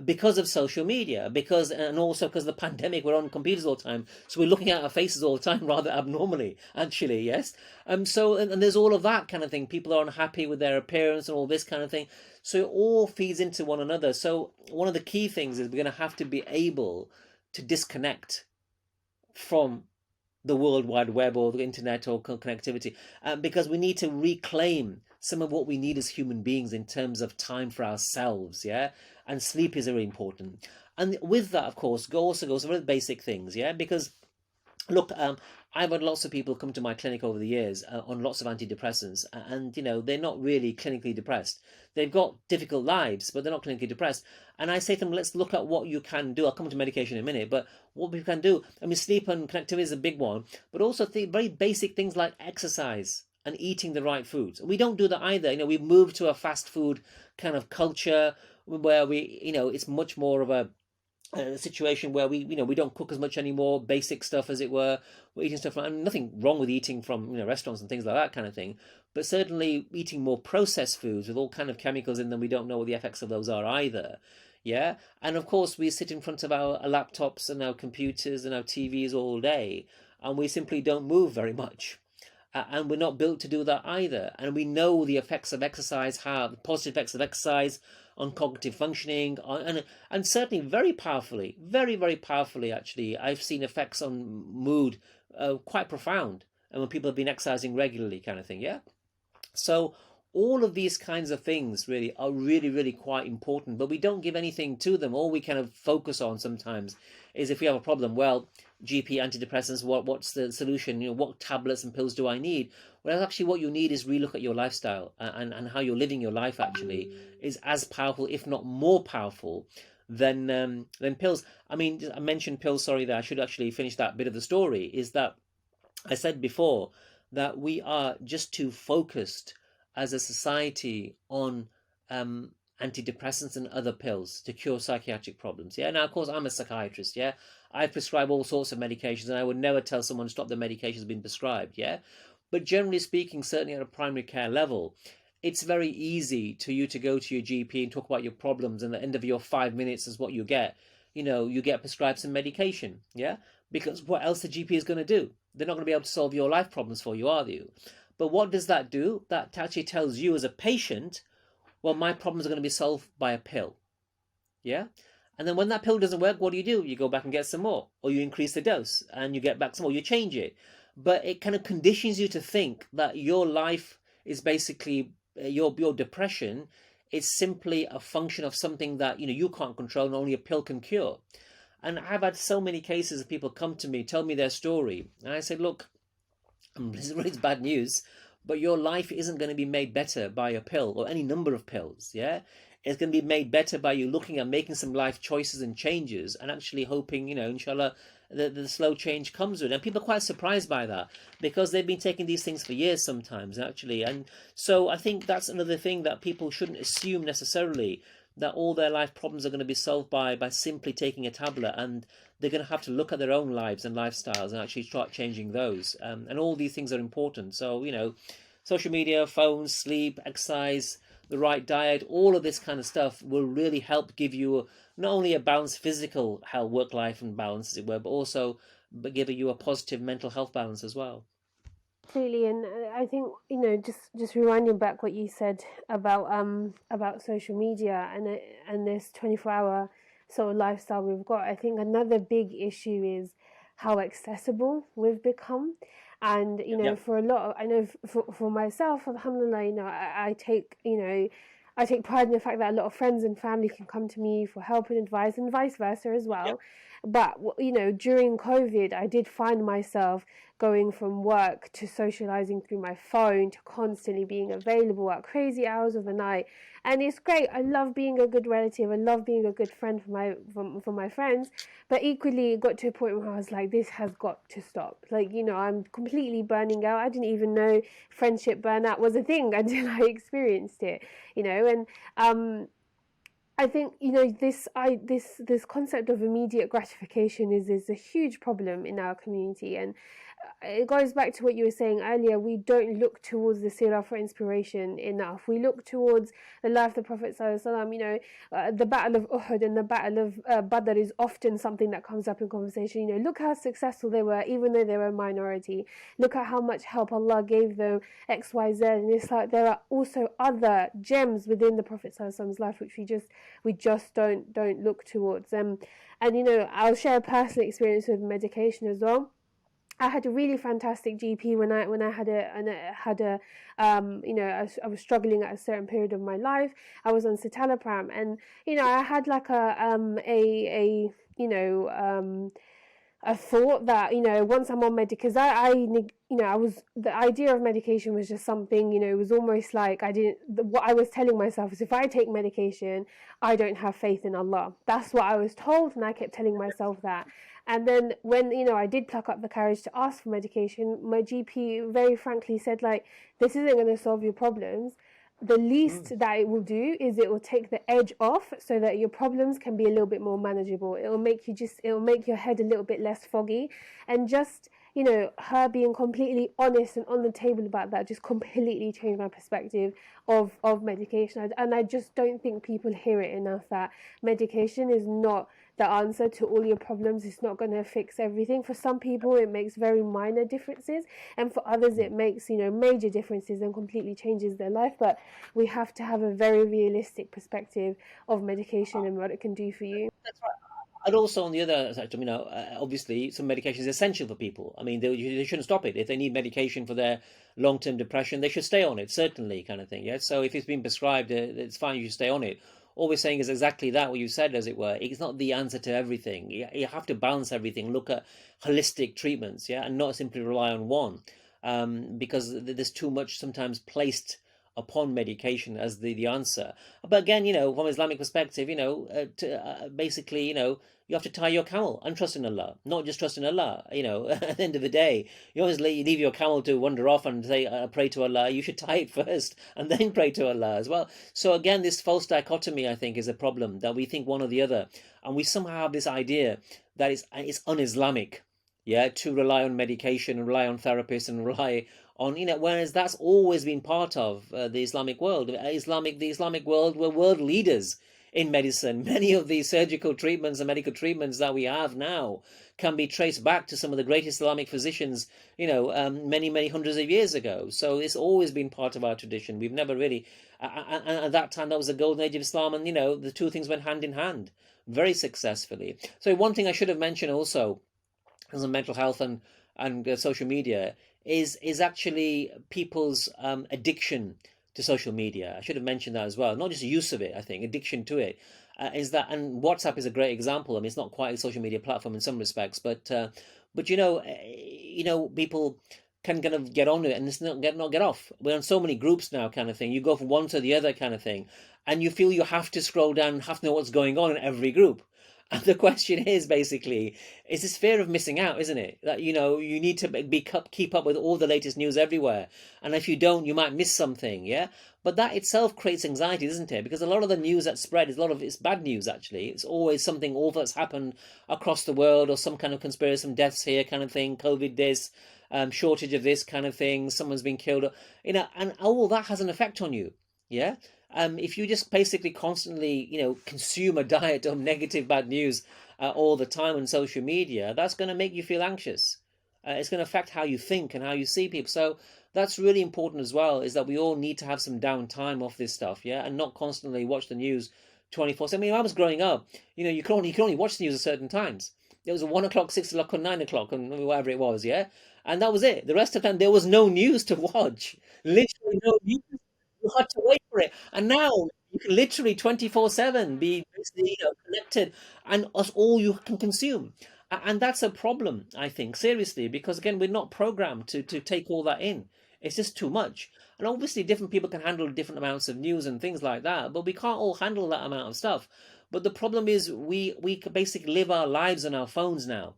because of social media, and also because of the pandemic. We're on computers all the time, so we're looking at our faces all the time rather abnormally, actually. Yes. So there's all of that kind of thing. People are unhappy with their appearance and all this kind of thing. So it all feeds into one another. So one of the key things is we're going to have to be able to disconnect from the World Wide Web or the internet or connectivity, because we need to reclaim some of what we need as human beings in terms of time for ourselves. And sleep is very important. And with that, of course, also goes over the basic things. Because look, I've had lots of people come to my clinic over the years on lots of antidepressants, and they're not really clinically depressed. They've got difficult lives, but they're not clinically depressed. And I say to them, let's look at what you can do. I'll come to medication in a minute, but what we can do. Sleep and connectivity is a big one, but also very basic things like exercise and eating the right foods. We don't do that either. We've moved to a fast food kind of culture where we, it's much more of a a situation where we don't cook as much anymore, basic stuff as it were. We're eating stuff, and nothing wrong with eating from restaurants and things like that kind of thing, but certainly eating more processed foods with all kind of chemicals in them, we don't know what the effects of those are either. Yeah, and of course we sit in front of our laptops and our computers and our TVs all day, and we simply don't move very much. And we're not built to do that either. And we know the effects of exercise, have positive effects of exercise on cognitive functioning, and certainly very powerfully, very, very powerfully, actually, I've seen effects on mood quite profound, and when people have been exercising regularly, kind of thing. Yeah. So all of these kinds of things really are really, really quite important, but we don't give anything to them. All we kind of focus on sometimes is if we have a problem, well, GP antidepressants, what's the solution? What tablets and pills do I need? Whereas actually what you need is relook at your lifestyle, and how you're living your life actually is as powerful, if not more powerful, than pills. I mean, I mentioned pills, sorry, that I should actually finish that bit of the story, is that I said before that we are just too focused as a society on antidepressants and other pills to cure psychiatric problems. Yeah. Now, of course, I'm a psychiatrist. Yeah. I prescribe all sorts of medications, and I would never tell someone to stop the medications being prescribed. Yeah. But generally speaking, certainly at a primary care level, it's very easy to you to go to your GP and talk about your problems, and at the end of your 5 minutes is what you get. You get prescribed some medication. Yeah. Because what else the GP is going to do? They're not going to be able to solve your life problems for you, are you? But what does that do? That actually tells you as a patient, well, my problems are going to be solved by a pill. Yeah? And then when that pill doesn't work, what do? You go back and get some more, or you increase the dose and you get back some more, you change it. But it kind of conditions you to think that your life is basically, your depression is simply a function of something that you can't control and only a pill can cure. And I've had so many cases of people come to me, tell me their story, and I say, look, this is really bad news, but your life isn't going to be made better by a pill or any number of pills. Yeah, it's going to be made better by you looking at making some life choices and changes, and actually hoping, inshallah, the slow change comes with it. And people are quite surprised by that, because they've been taking these things for years sometimes, actually. And so I think that's another thing, that people shouldn't assume necessarily that all their life problems are going to be solved by simply taking a tablet, and they're going to have to look at their own lives and lifestyles and actually start changing those. And all these things are important. So, social media, phones, sleep, exercise, the right diet, all of this kind of stuff will really help give you not only a balanced physical health, work-life and balance, as it were, but also give you a positive mental health balance as well. Absolutely, and I think just rewinding back what you said about social media and this 24-hour sort of lifestyle we've got. I think another big issue is how accessible we've become, and for a lot of, I know for myself, alhamdulillah, I take pride in the fact that a lot of friends and family can come to me for help and advice, and vice versa as well. Yep. But during COVID, I did find myself going from work to socializing through my phone to constantly being available at crazy hours of the night. And it's great. I love being a good relative. I love being a good friend for my friends. But equally, it got to a point where I was like, this has got to stop. Like, I'm completely burning out. I didn't even know friendship burnout was a thing until I experienced it, and I think this concept of immediate gratification is a huge problem in our community, and it goes back to what you were saying earlier. We don't look towards the seerah for inspiration enough. We look towards the life of the Prophet ﷺ. The Battle of Uhud and the Battle of Badr is often something that comes up in conversation. Look how successful they were, even though they were a minority. Look at how much help Allah gave them, X, Y, Z. And it's like there are also other gems within the Prophet ﷺ's life which we just don't look towards. And I'll share a personal experience with medication as well. I had a really fantastic GP when I was struggling at a certain period of my life. I was on citalopram, and I had like a thought that once I'm on because the idea of medication was just something, it was almost like what I was telling myself is, if I take medication, I don't have faith in Allah. That's what I was told, and I kept telling myself that. And then when I did pluck up the courage to ask for medication, my GP very frankly said, like, this isn't going to solve your problems. the least that it will do is it will take the edge off so that your problems can be a little bit more manageable. It'll make your head a little bit less foggy. And just, her being completely honest and on the table about that just completely changed my perspective of medication. And I just don't think people hear it enough, that medication is not the answer to all your problems. It's not going to fix everything. For some people it makes very minor differences, and for others it makes major differences and completely changes their life. But we have to have a very realistic perspective of medication and what it can do for you. That's right. And also on the other side, obviously some medication is essential for people. I mean, they shouldn't stop it. If they need medication for their long-term depression, they should stay on it, certainly, kind of thing. Yeah. So if it's been prescribed, it's fine. You should stay on it. All we're saying is exactly that, what you said, as it were. It's not the answer to everything. You have to balance everything, look at holistic treatments, yeah, and not simply rely on one, because there's too much sometimes placed upon medication as the answer. But again, from Islamic perspective, basically, you have to tie your camel and trust in Allah, not just trust in Allah. At the end of the day, you always leave your camel to wander off and say, pray to Allah. You should tie it first and then pray to Allah as well. So again, this false dichotomy, I think, is a problem, that we think one or the other. And we somehow have this idea that it's un-Islamic, yeah, to rely on medication and rely on therapists and rely on, whereas that's always been part of the Islamic world. The Islamic world were world leaders in medicine. Many of these surgical treatments and medical treatments that we have now can be traced back to some of the greatest Islamic physicians, many, many hundreds of years ago. So it's always been part of our tradition. We've never really, and at that time, that was the golden age of Islam, and, the two things went hand in hand very successfully. So one thing I should have mentioned also, as a mental health and social media, is actually people's addiction to social media. I should have mentioned that as well. Not just use of it, I think, addiction to it. Is that, and WhatsApp is a great example. I mean, it's not quite a social media platform in some respects, but people can kind of get on it and not get off. We're on so many groups now, kind of thing. You go from one to the other, kind of thing, and you feel you have to scroll down, have to know what's going on in every group. And the question is basically, is this fear of missing out, isn't it? That, you need to keep up with all the latest news everywhere. And if you don't, you might miss something, yeah? But that itself creates anxiety, doesn't it? Because a lot of the news that's spread is it's bad news, actually. It's always something awful that's happened across the world, or some kind of conspiracy, some deaths here kind of thing, COVID this, shortage of this kind of thing, someone's been killed, and all that has an effect on you, yeah? If you just basically constantly, consume a diet of negative, bad news all the time on social media, that's going to make you feel anxious. It's going to affect how you think and how you see people. So that's really important as well, is that we all need to have some downtime off this stuff, yeah, and not constantly watch the news 24/7. I mean, when I was growing up, you can only watch the news at certain times. There was a 1 o'clock, 6 o'clock, or 9 o'clock, and whatever it was, yeah, and that was it. The rest of the time, there was no news to watch. Literally no news. You had to wait for it. And now you can literally 24/7 be basically, connected, and that's all you can consume. And that's a problem, I think, seriously, because again, we're not programmed to take all that in. It's just too much. And obviously different people can handle different amounts of news and things like that, but we can't all handle that amount of stuff. But the problem is we basically live our lives on our phones now.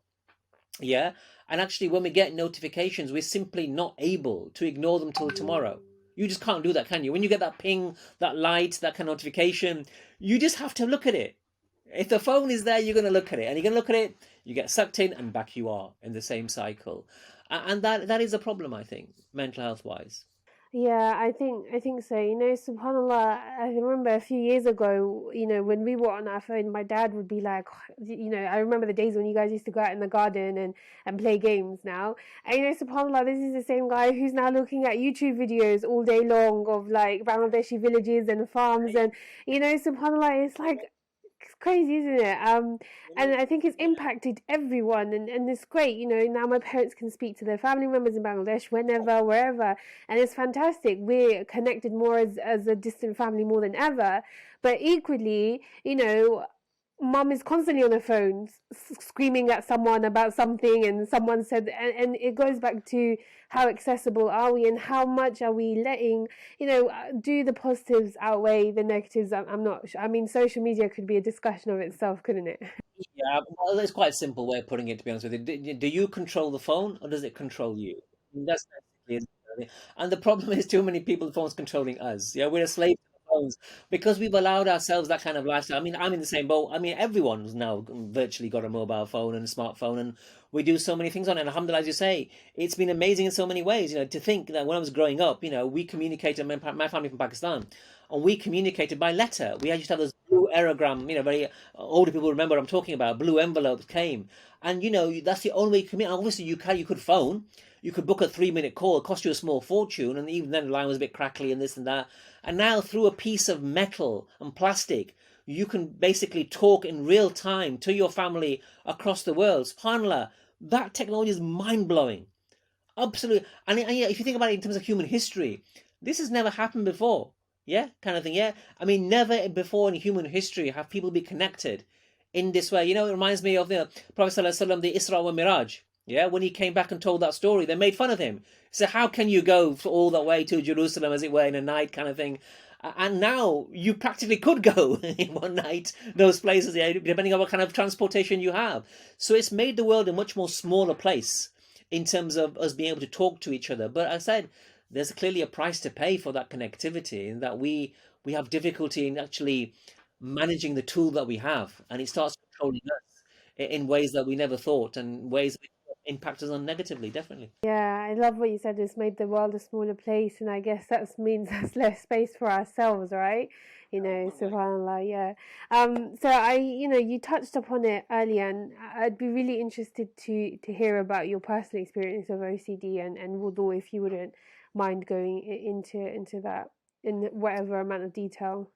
Yeah. And actually when we get notifications, we're simply not able to ignore them till tomorrow. You just can't do that, can you? When you get that ping, that light, that kind of notification, you just have to look at it. If the phone is there, you're going to look at it. And you're going to look at it, you get sucked in, and back you are in the same cycle. And that is a problem, I think, mental health-wise. Yeah, I think so. SubhanAllah, I remember a few years ago, when we were on our phone, my dad would be like, I remember the days when you guys used to go out in the garden and play games now. And SubhanAllah, this is the same guy who's now looking at YouTube videos all day long of like Bangladeshi villages and farms, and SubhanAllah, it's like, it's crazy, isn't it? And I think it's impacted everyone, and it's great. Now my parents can speak to their family members in Bangladesh whenever, wherever, and it's fantastic. We're connected more as a distant family more than ever. But equally, mum is constantly on her phone screaming at someone about something, and someone said, and it goes back to how accessible are we, and how much are we letting, do the positives outweigh the negatives? I'm not sure. I mean, social media could be a discussion of itself, couldn't it? Yeah, well, it's quite a simple way of putting it, to be honest with you. Do you control the phone, or does it control you? That's basically it. And the problem is too many people, the phone's controlling us. Yeah, we're a slave to the phones because we've allowed ourselves that kind of lifestyle. I mean, I'm in the same boat. I mean, everyone's now virtually got a mobile phone and a smartphone, and we do so many things on it. And alhamdulillah, as you say, it's been amazing in so many ways. To think that when I was growing up, we communicated, my family from Pakistan, and we communicated by letter. We used to have those blue aerogram, very older people remember what I'm talking about. Blue envelopes came, and that's the only way you communicate. Obviously, you could phone, you could book a 3-minute call. It cost you a small fortune, and even then the line was a bit crackly and this and that. And now through a piece of metal and plastic, you can basically talk in real time to your family across the world. SubhanAllah, that technology is mind blowing. Absolutely. And if you think about it in terms of human history, this has never happened before. Yeah, kind of thing. Yeah. I mean, never before in human history have people be connected in this way. It reminds me of the Prophet ﷺ, the Isra wa Miraj. Yeah, when he came back and told that story, they made fun of him. So how can you go all that way to Jerusalem, as it were, in a night kind of thing? And now you practically could go in one night, those places, depending on what kind of transportation you have. So it's made the world a much more smaller place in terms of us being able to talk to each other. But I said, there's clearly a price to pay for that connectivity, and that we have difficulty in actually managing the tool that we have, and it starts controlling us in ways that we never thought, and ways that impact us on negatively, definitely. Yeah, I love what you said. It's made the world a smaller place, and I guess that means there's less space for ourselves, right? Subhanallah, yeah. So you touched upon it earlier, and I'd be really interested to hear about your personal experience of OCD and wudu, if you wouldn't mind going into that in whatever amount of detail.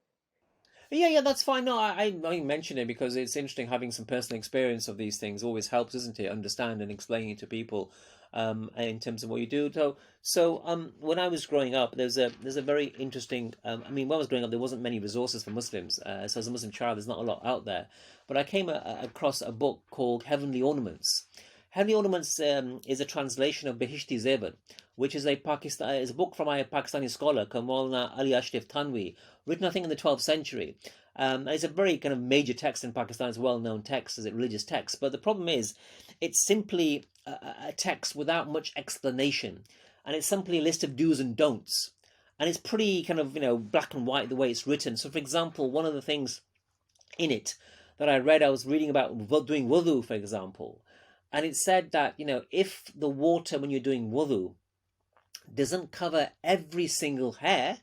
Yeah, that's fine. No, I mention it because it's interesting. Having some personal experience of these things always helps, isn't it? Understand and explaining it to people, in terms of what you do. So when I was growing up, there's a very interesting. When I was growing up, there wasn't many resources for Muslims. So as a Muslim child, there's not a lot out there. But I came across a book called Heavenly Ornaments. Heavenly Ornaments is a translation of Behishti Zeban, which is a book from a Pakistani scholar, Maulana Ali Ashraf Tanwi, written I think in the 12th century. And it's a very kind of major text in Pakistan. It's a well-known text as a religious text. But the problem is, it's simply a text without much explanation, and it's simply a list of do's and don'ts. And it's pretty kind of black and white the way it's written. So, for example, one of the things in it that I read, I was reading about doing wudu, for example. And it said that, if the water when you're doing wudu doesn't cover every single hair,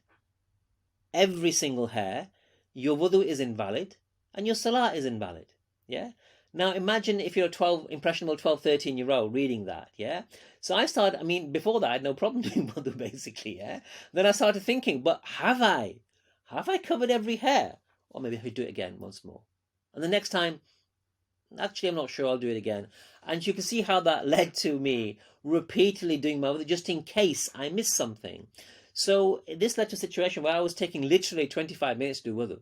your wudu is invalid and your salah is invalid. Yeah. Now imagine if you're a impressionable 12, 13-year-old reading that. Yeah. So I started, before that I had no problem doing wudu basically. Yeah. Then I started thinking, but have I covered every hair? Or maybe I could do it again once more. And the next time, actually, I'm not sure, I'll do it again. And you can see how that led to me repeatedly doing my wudu just in case I missed something. So this led to a situation where I was taking literally 25 minutes to do wudu,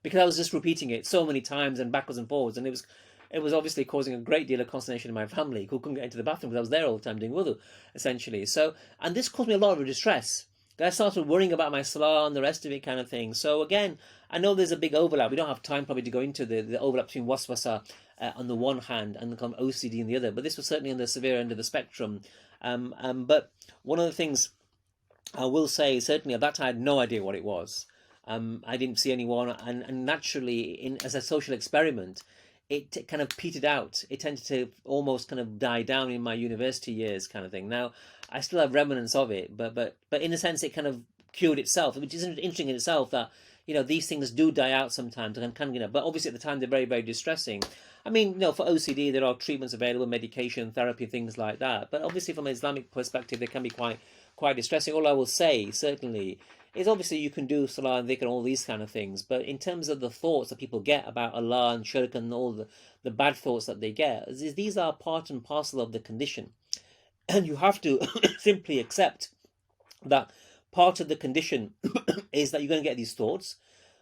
because I was just repeating it so many times and backwards and forwards. And it was obviously causing a great deal of consternation in my family, who couldn't get into the bathroom because I was there all the time doing wudu, essentially. So, and this caused me a lot of distress. I started worrying about my salah and the rest of it kind of thing. So again, I know there's a big overlap. We don't have time probably to go into the overlap between waswasa on the one hand and OCD on the other, but this was certainly on the severe end of the spectrum. But one of the things I will say, certainly at that time, I had no idea what it was. I didn't see anyone, and naturally, as a social experiment, it kind of petered out. It tended to almost kind of die down in my university years, kind of thing. Now, I still have remnants of it, but in a sense, it kind of cured itself, which is interesting in itself that these things do die out sometimes, and but obviously at the time they're very, very distressing. For OCD there are treatments available, medication, therapy, things like that. But obviously from an Islamic perspective, they can be quite distressing. All I will say certainly is obviously you can do salah and dhikr and all these kind of things, but in terms of the thoughts that people get about Allah and shirk and all the bad thoughts that they get, these are part and parcel of the condition, and you have to simply accept that part of the condition is that you're going to get these thoughts.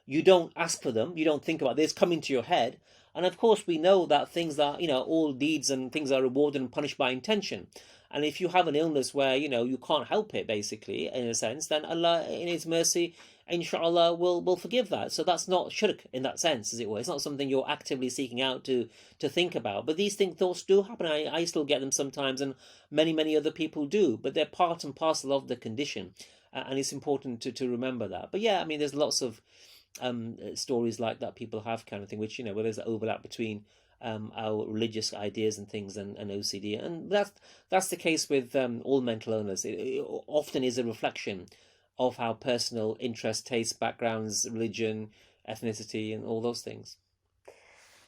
You don't ask for them, you don't think about this coming to your head. And of course we know that things are, all deeds and things are rewarded and punished by intention. And if you have an illness where, you can't help it, basically, in a sense, then Allah, in His mercy, inshallah will forgive that. So that's not shirk in that sense, as it were. It's not something you're actively seeking out to think about. But these thoughts do happen. I still get them sometimes, and many other people do. But they're part and parcel of the condition, and it's important to remember that. But yeah, I mean, there's lots of stories like that people have, kind of thing, which, where there's an overlap between our religious ideas and things and OCD, and that's the case with all mental illness. It often is a reflection of how personal interest, taste, backgrounds, religion, ethnicity, and all those things.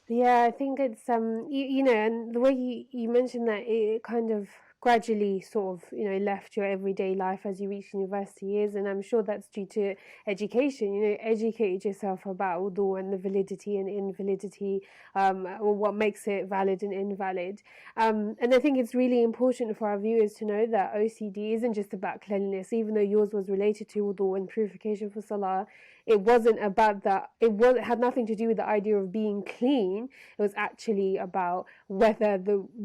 Yeah, I think it's and the way you mentioned that, it kind of gradually sort of left your everyday life as you reached university years, and I'm sure that's due to education. Educated yourself about wudu and the validity and invalidity, or what makes it valid and invalid. And I think it's really important for our viewers to know that OCD isn't just about cleanliness. Even though yours was related to wudu and purification for salah, it wasn't about that. It had nothing to do with the idea of being clean. It was actually about whether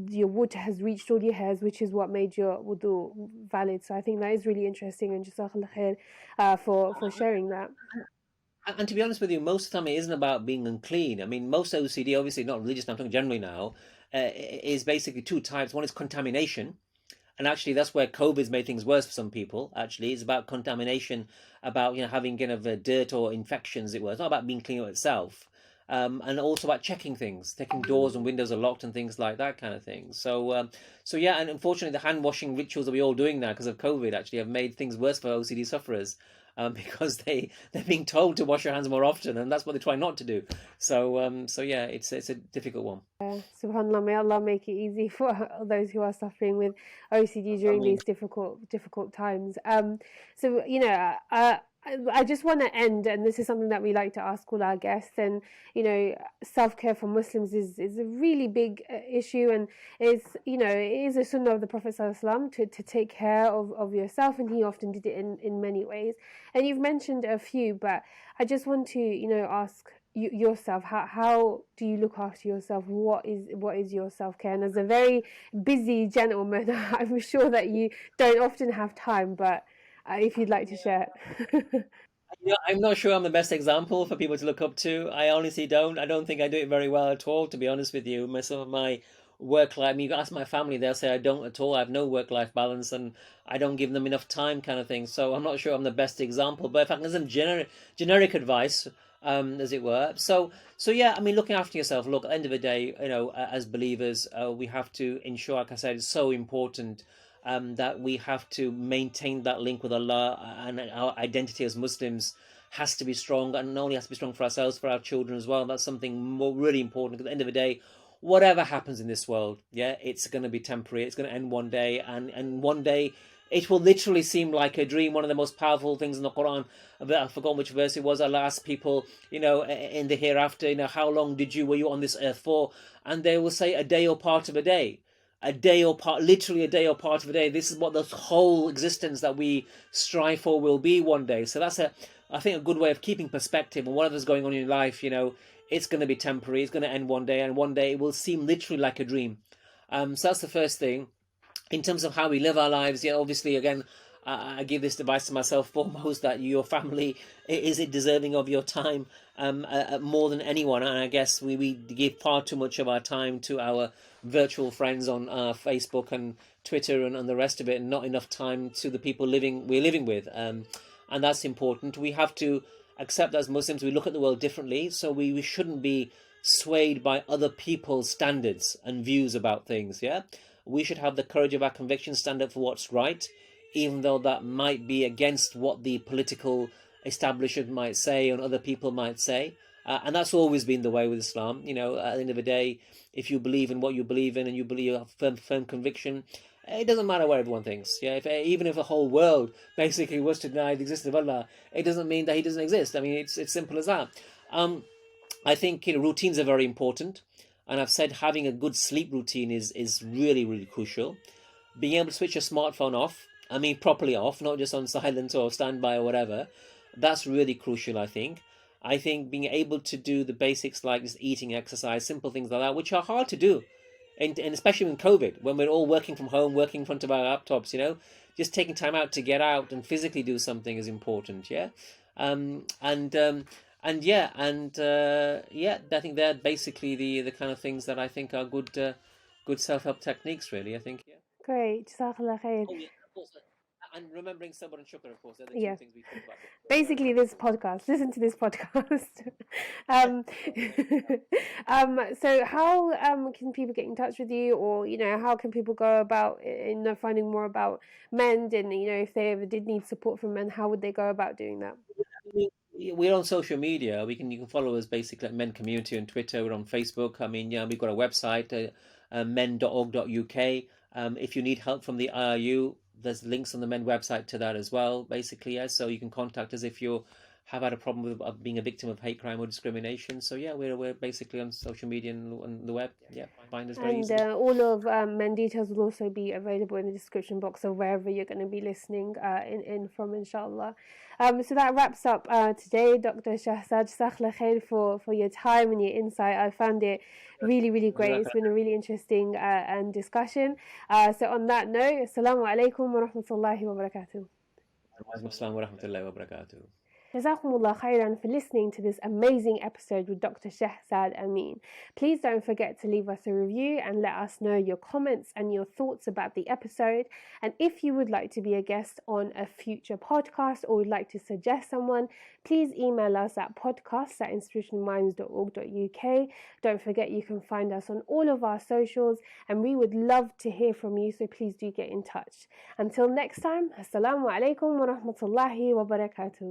your water has reached all your hairs, which is what made your wudu valid. So I think that is really interesting, and jazakallah khair for sharing that. And to be honest with you, most of the time it isn't about being unclean. I mean, most OCD, obviously not religious, I'm talking generally now, is basically two types. One is contamination. And actually, that's where COVID's made things worse for some people. Actually, it's about contamination, about having kind of dirt or infections. It was not about being clean itself, and also about checking things, checking doors and windows are locked and things like that kind of thing. So yeah, and unfortunately, the hand washing rituals that we're all doing now because of COVID actually have made things worse for OCD sufferers. Because they're being told to wash your hands more often, and that's what they try not to do. So yeah, it's a difficult one. Subhanallah, may Allah make it easy for those who are suffering with OCD during these difficult times. So I just want to end, and this is something that we like to ask all our guests. And self-care for Muslims is a really big issue, and it is a sunnah of the Prophet ﷺ to take care of yourself, and he often did it in many ways. And you've mentioned a few, but I just want to ask yourself, how do you look after yourself? What is your self-care? And as a very busy gentleman, I'm sure that you don't often have time, but if you'd like to share. I'm not sure I'm the best example for people to look up to. I honestly don't. I don't think I do it very well at all, to be honest with you. Some of my work life, I mean, you ask my family, they'll say I don't at all. I have no work-life balance, and I don't give them enough time, kind of thing. So I'm not sure I'm the best example. But if I can give some generic advice, as it were. So yeah, I mean, looking after yourself. Look, at the end of the day, as believers, we have to ensure, like I said, it's so important that we have to maintain that link with Allah, and our identity as Muslims has to be strong, and not only has to be strong for ourselves, for our children as well. That's something more really important. At the end of the day, whatever happens in this world, yeah, it's going to be temporary. It's going to end one day, and one day it will literally seem like a dream. One of the most powerful things in the Quran, I've forgotten which verse it was. Allah asks people, in the hereafter, how long were you on this earth for? And they will say a day or part of a day. Literally a day or part of a day. This is what the whole existence that we strive for will be one day. So that's I think, a good way of keeping perspective on whatever's going on in your life. It's going to be temporary. It's going to end one day, and one day it will seem literally like a dream. So that's the first thing. In terms of how we live our lives, obviously, again, I give this advice to myself foremost, that your family is deserving of your time more than anyone. And I guess we give far too much of our time to our virtual friends on Facebook and Twitter and the rest of it, and not enough time to the people we're living with. And that's important. We have to accept, as Muslims, we look at the world differently, so we shouldn't be swayed by other people's standards and views about things. Yeah, we should have the courage of our convictions, stand up for what's right, even though that might be against what the political establishment might say and other people might say. And that's always been the way with Islam. At the end of the day, if you believe in what you believe in and you believe, have firm conviction, it doesn't matter what everyone thinks. Yeah, even if the whole world basically was to deny the existence of Allah, it doesn't mean that He doesn't exist. I mean, it's simple as that. I think routines are very important, and I've said having a good sleep routine is really, really crucial. Being able to switch your smartphone off, I mean properly off, not just on silent or standby or whatever, that's really crucial, I think. I think being able to do the basics like just eating, exercise, simple things like that, which are hard to do, and especially in COVID, when we're all working from home, working in front of our laptops, just taking time out to get out and physically do something is important, yeah? I think they're basically the kind of things that I think are good self-help techniques, really. I think. Yeah. Great. Jazakallah khair. Oh yeah, of course. And remembering sabr and shukr, of course, they're the Yeah. two things we talk about. Basically, this podcast. Listen to this podcast. So how can people get in touch with you, or how can people go about finding more about MEND, and if they ever did need support from MEND, how would they go about doing that? We're on social media. You can follow us basically at Men Community on Twitter. We're on Facebook. I mean, yeah, we've got a website, men.org.uk. If you need help from the IRU, there's links on the MEND website to that as well, basically. Yeah, so you can contact us if you have had a problem with being a victim of hate crime or discrimination. So yeah, we're basically on social media and on the web. Yeah, find us very easily. And all of MEND details will also be available in the description box of wherever you're going to be listening in from, inshallah. So that wraps up today, Dr. Shahzad. Jazakallah khair for your time and your insight. I found it really, really great. It's been a really interesting and discussion. So on that note, Assalamu alaikum wa rahmatullahi wa barakatuh. Assalamu wa rahmatullahi wa barakatuh. Jazakumullah khairan for listening to this amazing episode with Dr. Shazad Amin. Please don't forget to leave us a review and let us know your comments and your thoughts about the episode. And if you would like to be a guest on a future podcast or would like to suggest someone, please email us at podcast@inspiritedminds.org.uk. Don't forget you can find us on all of our socials, and we would love to hear from you, so please do get in touch. Until next time, Assalamu alaikum wa rahmatullahi wa barakatuh.